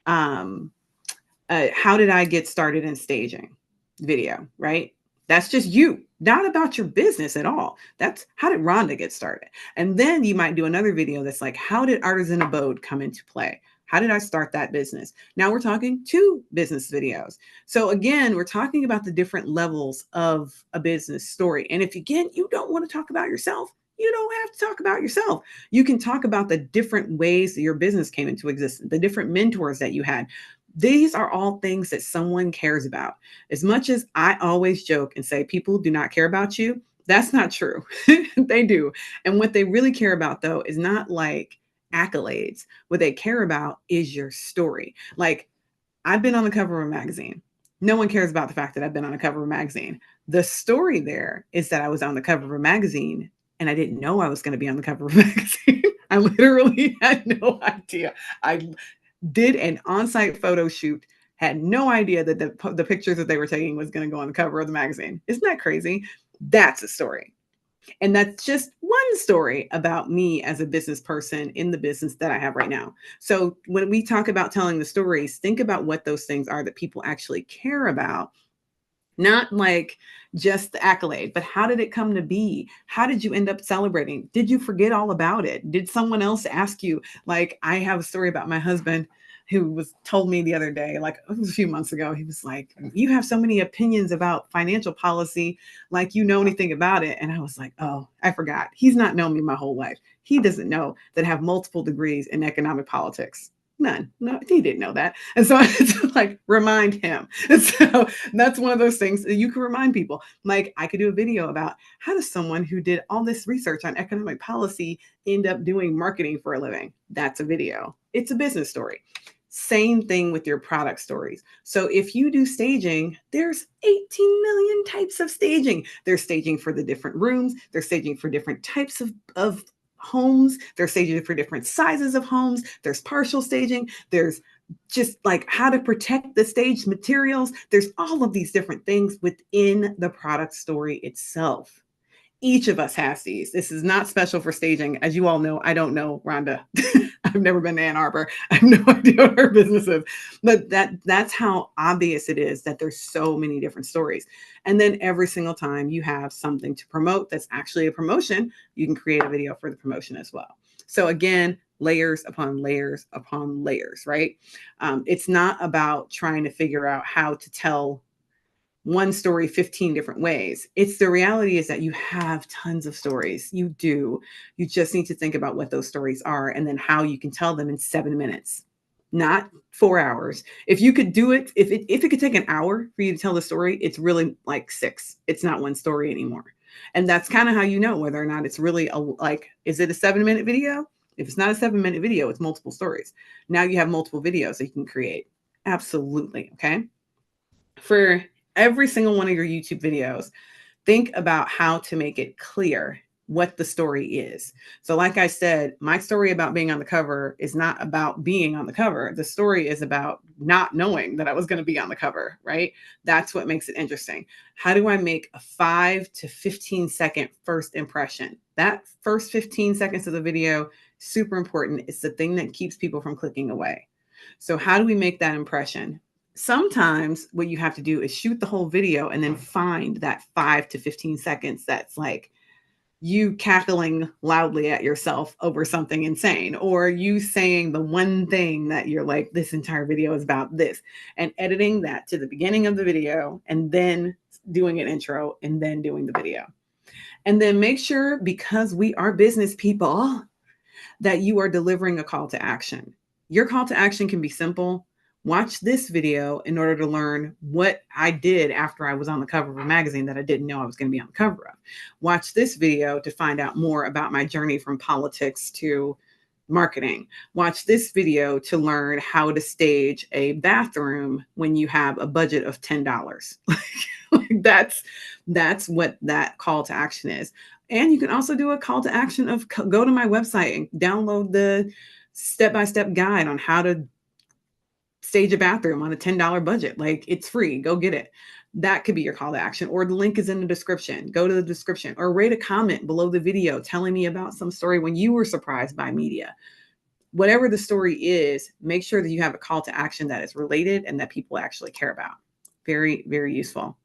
um, how did I get started in staging video, right? That's just you, not about your business at all. That's how did Rhonda get started? And then you might do another video that's like, how did Artisan Abode come into play? How did I start that business? Now we're talking 2 business videos. So again, we're talking about the different levels of a business story. And if again, you don't want to talk about yourself, you don't have to talk about yourself. You can talk about the different ways that your business came into existence, the different mentors that you had. These are all things that someone cares about. As much as I always joke and say people do not care about you, that's not true. They do. And what they really care about, though, is not like accolades. What they care about is your story. Like, I've been on the cover of a magazine. No one cares about the fact that I've been on a cover of a magazine. The story there is that I was on the cover of a magazine and I didn't know I was going to be on the cover of a magazine. I literally had no idea. I did an on-site photo shoot, had no idea that the pictures that they were taking was going to go on the cover of the magazine. Isn't that crazy? That's a story. And that's just one story about me as a business person in the business that I have right now. So when we talk about telling the stories, think about what those things are that people actually care about, not like just the accolade, but how did it come to be? How did you end up celebrating? Did you forget all about it? Did someone else ask you? Like, I have a story about my husband who was told me the other day, like it was a few months ago, he was like, you have so many opinions about financial policy, like you know anything about it. And I was like, oh, I forgot. He's not known me my whole life. He doesn't know that I have multiple degrees in economic politics. None. No, he didn't know that. And so I had to like remind him. And so that's one of those things that you can remind people. Like I could do a video about how does someone who did all this research on economic policy end up doing marketing for a living? That's a video. It's a business story. Same thing with your product stories. So if you do staging, there's 18 million types of staging. There's staging for the different rooms. There's staging for different types of homes. There's staging for different sizes of homes. There's partial staging. There's just like how to protect the stage materials. There's all of these different things within the product story itself. Each of us has these. This is not special for staging. As you all know, I don't know Rhonda. I've never been to Ann Arbor. I have no idea what her business is. But that's how obvious it is that there's so many different stories. And then every single time you have something to promote that's actually a promotion, you can create a video for the promotion as well. So again, layers upon layers upon layers, right? It's not about trying to figure out how to tell one story 15 different ways. It's the reality is that you have tons of stories. You do. You just need to think about what those stories are and then how you can tell them in 7 minutes, not 4 hours. If you could do it, if it could take an hour for you to tell the story, it's really like 6. It's not one story anymore. And that's kind of how you know whether or not it's really like, is it a 7-minute video? If it's not a 7-minute video, it's multiple stories. Now you have multiple videos that you can create. Absolutely. Okay. For every single one of your YouTube videos, think about how to make it clear what the story is. So, like I said, my story about being on the cover is not about being on the cover. The story is about not knowing that I was going to be on the cover, right? That's what makes it interesting. How do I make a 5 to 15-second first impression? That first 15 seconds of the video, super important. It's the thing that keeps people from clicking away. So, how do we make that impression? Sometimes what you have to do is shoot the whole video and then find that 5 to 15 seconds that's like you cackling loudly at yourself over something insane, or you saying the one thing that you're like, this entire video is about this, and editing that to the beginning of the video, and then doing an intro, and then doing the video. And then make sure, because we are business people, that you are delivering a call to action. Your call to action can be simple. Watch this video in order to learn what I did after I was on the cover of a magazine that I didn't know I was going to be on the cover of. Watch this video to find out more about my journey from politics to marketing. Watch this video to learn how to stage a bathroom when you have a budget of $10. That's what that call to action is. And you can also do a call to action of go to my website and download the step-by-step guide on how to stage a bathroom on a $10 budget. Like, it's free. Go get it. That could be your call to action. Or the link is in the description. Go to the description or rate a comment below the video telling me about some story when you were surprised by media. Whatever the story is, make sure that you have a call to action that is related and that people actually care about. Very, very useful.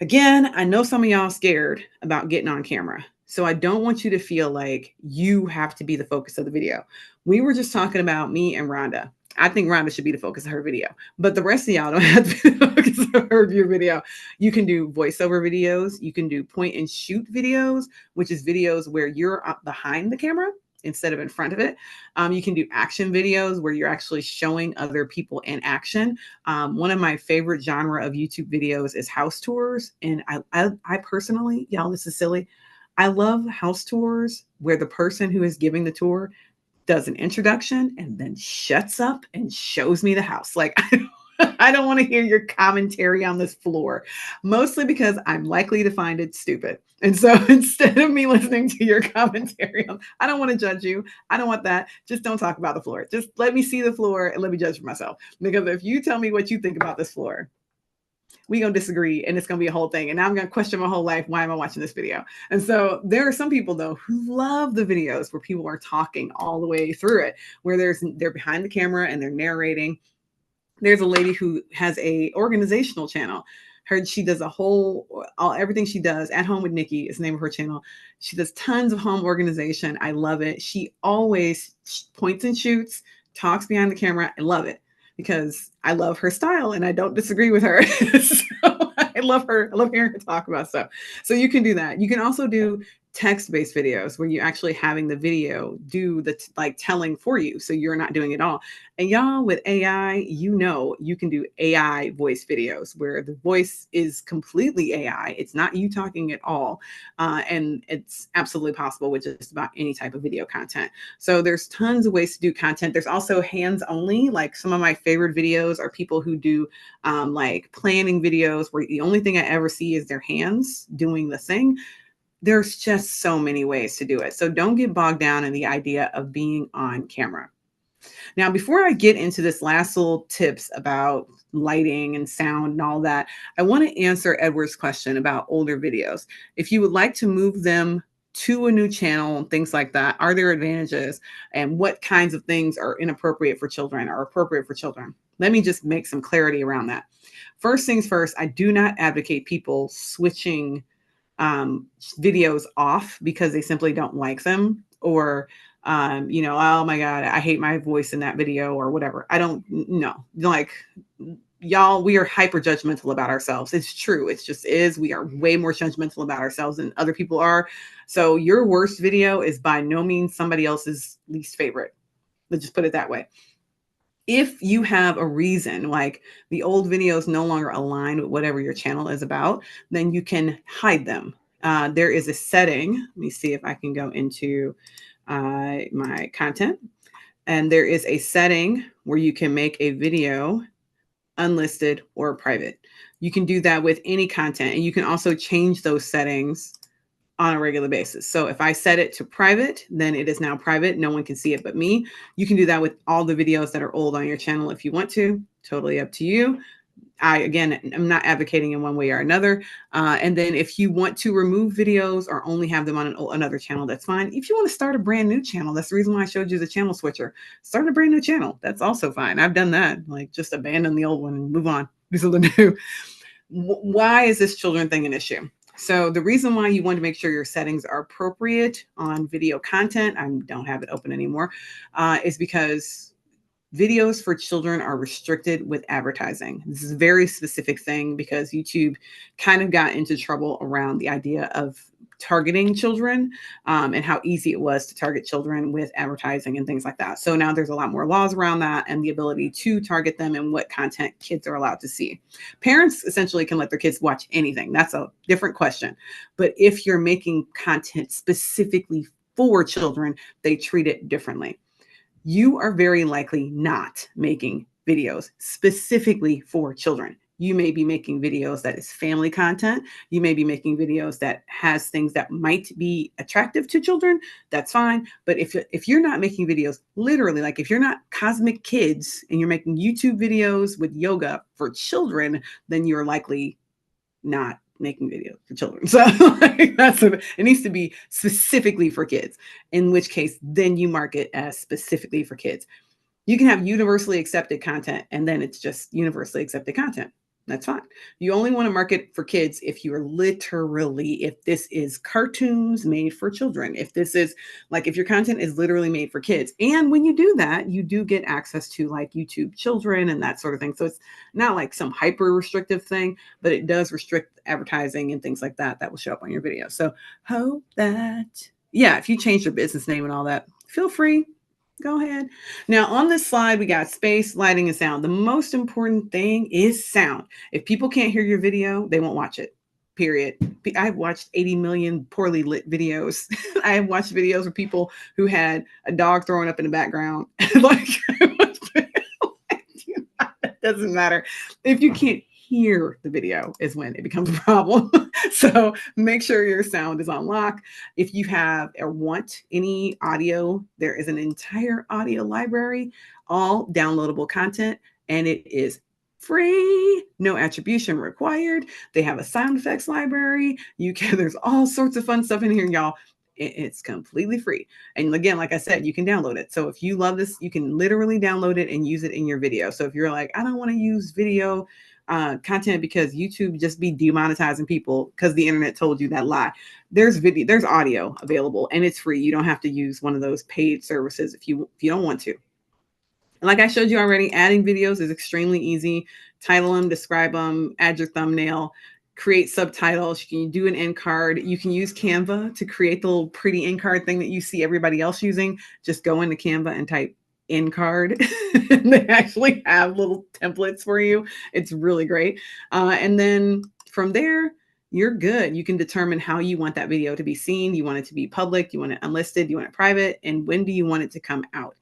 Again, I know some of y'all scared about getting on camera. So I don't want you to feel like you have to be the focus of the video. We were just talking about me and Rhonda. I think Rhonda should be the focus of her video, but the rest of y'all don't have to be the focus of her video. You can do voiceover videos. You can do point and shoot videos, which is videos where you're behind the camera instead of in front of it. You can do action videos where you're actually showing other people in action. One of my favorite genre of YouTube videos is house tours. And I personally, y'all, this is silly, I love house tours where the person who is giving the tour does an introduction and then shuts up and shows me the house. Like, I don't want to hear your commentary on this floor, mostly because I'm likely to find it stupid. And so instead of me listening to your commentary, I don't want to judge you. I don't want that. Just don't talk about the floor. Just let me see the floor and let me judge for myself. Because if you tell me what you think about this floor, we're going to disagree and it's going to be a whole thing. And now I'm going to question my whole life. Why am I watching this video? And so there are some people, though, who love the videos where people are talking all the way through it, where they're behind the camera and they're narrating. There's a lady who has a organizational channel. She does everything she does at home with Nikki is the name of her channel. She does tons of home organization. I love it. She always points and shoots, talks behind the camera. I love it because I love her style and I don't disagree with her. So I love her. I love hearing her talk about stuff. So you can do that. You can also do text-based videos where you're actually having the video do the telling for you. So you're not doing it all. And y'all, with AI, you can do AI voice videos where the voice is completely AI. It's not you talking at all. And it's absolutely possible with just about any type of video content. So there's tons of ways to do content. There's also hands only. Like, some of my favorite videos are people who do like planning videos where the only thing I ever see is their hands doing the thing. There's just so many ways to do it. So don't get bogged down in the idea of being on camera. Now, before I get into this last little tips about lighting and sound and all that, I want to answer Edward's question about older videos. If you would like to move them to a new channel and things like that, are there advantages, and what kinds of things are inappropriate for children or appropriate for children? Let me just make some clarity around that. First things first, I do not advocate people switching videos off because they simply don't like them, or oh my God, I hate my voice in that video or whatever. I don't know. Like, y'all, we are hyper judgmental about ourselves. It's true. It just is. We are way more judgmental about ourselves than other people are. So your worst video is by no means somebody else's least favorite. Let's just put it that way. If you have a reason, like the old videos no longer align with whatever your channel is about, then you can hide them. There is a setting. Let me see if I can go into my content. And there is a setting where you can make a video unlisted or private. You can do that with any content. And you can also change those settings on a regular basis. So if I set it to private, then it is now private. No one can see it but me. You can do that with all the videos that are old on your channel if you want to. Totally up to you. I'm not advocating in one way or another. And then if you want to remove videos or only have them on another channel, that's fine. If you want to start a brand new channel, that's the reason why I showed you the channel switcher. Start a brand new channel. That's also fine. I've done that. Like, just abandon the old one and move on. Do something new. Why is this children thing an issue? So the reason why you want to make sure your settings are appropriate on video content, I don't have it open anymore, is because videos for children are restricted with advertising. This is a very specific thing because YouTube kind of got into trouble around the idea of targeting children, and how easy it was to target children with advertising and things like that. So now there's a lot more laws around that and the ability to target them and what content kids are allowed to see. Parents essentially can let their kids watch anything. That's a different question. But if you're making content specifically for children, they treat it differently. You are very likely not making videos specifically for children. You may be making videos that is family content. You may be making videos that has things that might be attractive to children. That's fine. But if you're not making videos, literally, like if you're not Cosmic Kids and you're making YouTube videos with yoga for children, then you're likely not making videos for children. So like, it needs to be specifically for kids, in which case then you mark it as specifically for kids. You can have universally accepted content and then it's just universally accepted content. That's fine. You only want to market for kids if you are literally, if this is cartoons made for children, if this is like, if your content is literally made for kids. And when you do that, you do get access to like YouTube Children and that sort of thing. So it's not like some hyper restrictive thing, but it does restrict advertising and things like that that will show up on your video. So hope that, yeah, if you change your business name and all that, feel free. Go ahead. Now on this slide, we got space, lighting, and sound. The most important thing is sound. If people can't hear your video, they won't watch it, period. I've watched 80 million poorly lit videos. I have watched videos of people who had a dog throwing up in the background. Like, it doesn't matter. If you can't hear the video is when it becomes a problem. So make sure your sound is on lock. If you have or want any audio, there is an entire audio library, all downloadable content, and it is free, no attribution required. They have a sound effects library. There's all sorts of fun stuff in here, y'all. It's completely free. And again, like I said, you can download it. So if you love this, you can literally download it and use it in your video. So if you're like, I don't want to use video content because YouTube just be demonetizing people because the internet told you that lie. There's audio available and it's free. You don't have to use one of those paid services if you don't want to. And like I showed you already, adding videos is extremely easy. Title them, describe them, add your thumbnail, create subtitles. You can do an end card. You can use Canva to create the little pretty end card thing that you see everybody else using. Just go into Canva and type end card. And they actually have little templates for you. It's really great. And then from there, you're good. You can determine how you want that video to be seen. You want it to be public, you want it unlisted, you want it private, and when do you want it to come out?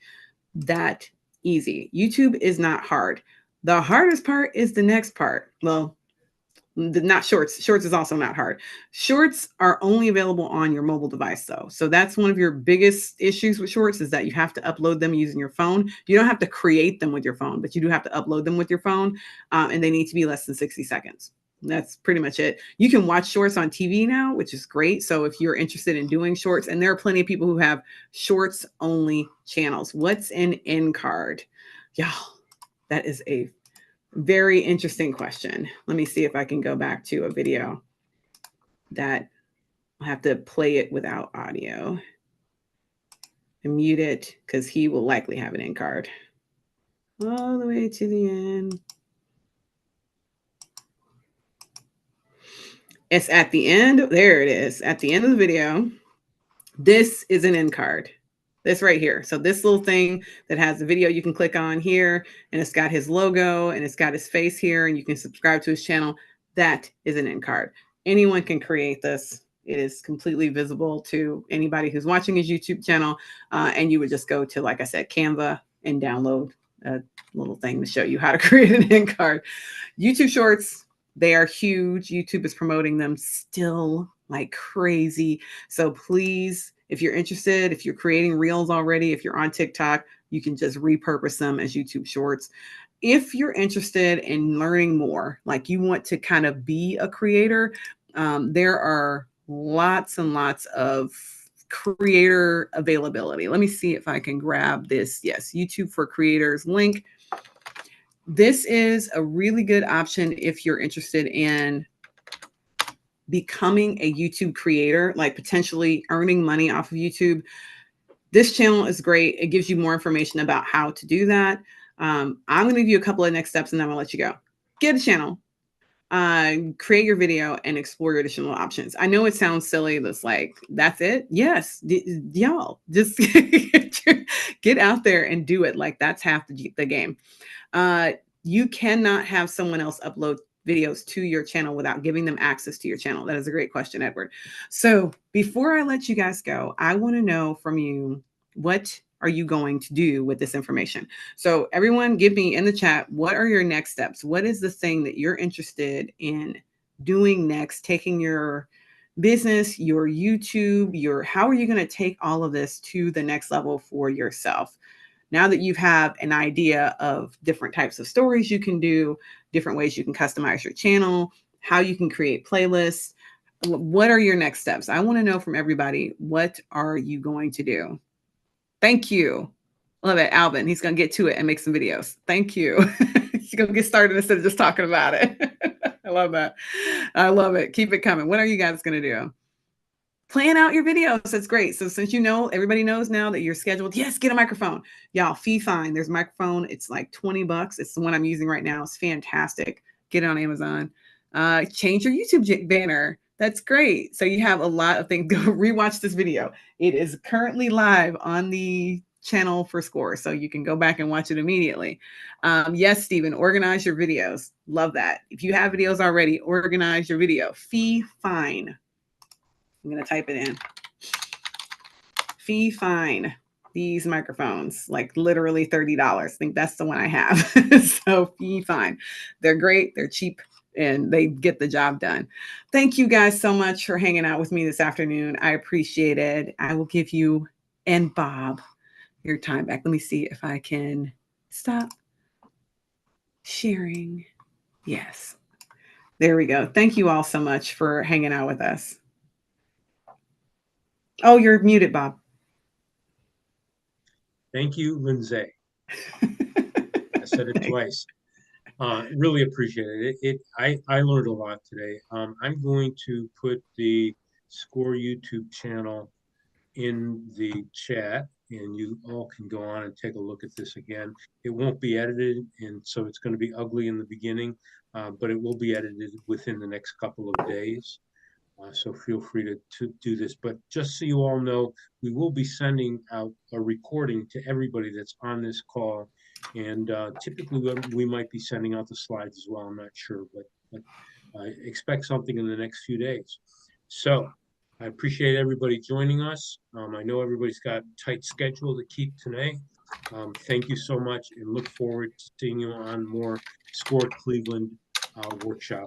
That easy. YouTube is not hard. The hardest part is the next part. Well, not shorts. Shorts is also not hard. Shorts are only available on your mobile device though. So that's one of your biggest issues with shorts is that you have to upload them using your phone. You don't have to create them with your phone, but you do have to upload them with your phone. And they need to be less than 60 seconds. That's pretty much it. You can watch shorts on TV now, which is great. So if you're interested in doing shorts, and there are plenty of people who have shorts only channels. What's an end card? Yeah, that is a very interesting question. Let me see if I can go back to a video that I'll have to play it without audio and mute it because he will likely have an end card. All the way to the end. It's at the end. There it is. At the end of the video, this is an end card. This right here. So this little thing that has the video you can click on here, and it's got his logo and it's got his face here, and you can subscribe to his channel. That is an end card. Anyone can create this. It is completely visible to anybody who's watching his YouTube channel. And you would just go to, like I said, Canva and download a little thing to show you how to create an end card. YouTube Shorts, they are huge. YouTube is promoting them still. like crazy. So please, if you're interested, if you're creating reels already, if you're on TikTok, you can just repurpose them as YouTube shorts. If you're interested in learning more, like you want to kind of be a creator, there are lots and lots of creator availability. Let me see if I can grab this. Yes, YouTube for Creators link. This is a really good option if you're interested in becoming a YouTube creator, like potentially earning money off of YouTube. This channel is great. It gives you more information about how to do that. I'm going to give you a couple of next steps and then I'm going to let you go. Get a channel, create your video, and explore your additional options. I know it sounds silly. That's like, that's it. Yes. Y'all just get out there and do it. Like that's half the game. You cannot have someone else upload videos to your channel without giving them access to your channel. That is a great question, Edward. So before I let you guys go, I want to know from you, what are you going to do with this information? So everyone give me in the chat, what are your next steps? What is the thing that you're interested in doing next, taking your business, your YouTube, how are you going to take all of this to the next level for yourself? Now that you have an idea of different types of stories you can do, different ways you can customize your channel, how you can create playlists, what are your next steps? I want to know from everybody, what are you going to do? Thank you. Love it, Alvin. He's going to get to it and make some videos. Thank you. He's going to get started instead of just talking about it. I love that. I love it. Keep it coming. What are you guys going to do? Plan out your videos. That's great. So since you know, everybody knows now that you're scheduled, yes, get a microphone. Y'all, fee fine. There's a microphone. It's like $20. It's the one I'm using right now. It's fantastic. Get it on Amazon. Change your YouTube banner. That's great. So you have a lot of things. Go rewatch this video. It is currently live on the channel for Score. So you can go back and watch it immediately. Yes, Stephen, organize your videos. Love that. If you have videos already, organize your video. Fee fine. I'm going to type it in. Fee fine. These microphones, like literally $30. I think that's the one I have. So fee fine. They're great. They're cheap and they get the job done. Thank you guys so much for hanging out with me this afternoon. I appreciate it. I will give you and Bob your time back. Let me see if I can stop sharing. Yes. There we go. Thank you all so much for hanging out with us. Oh, you're muted, Bob. Thank you, Lindsay. I said it twice. Really appreciate it. I learned a lot today. I'm going to put the Score YouTube channel in the chat, and you all can go on and take a look at this again. It won't be edited, and so it's going to be ugly in the beginning, but it will be edited within the next couple of days. So feel free to do this. But just so you all know, we will be sending out a recording to everybody that's on this call. And typically we might be sending out the slides as well. I'm not sure, but expect something in the next few days. So I appreciate everybody joining us. I know everybody's got a tight schedule to keep tonight. Thank you so much and look forward to seeing you on more Score Cleveland workshops.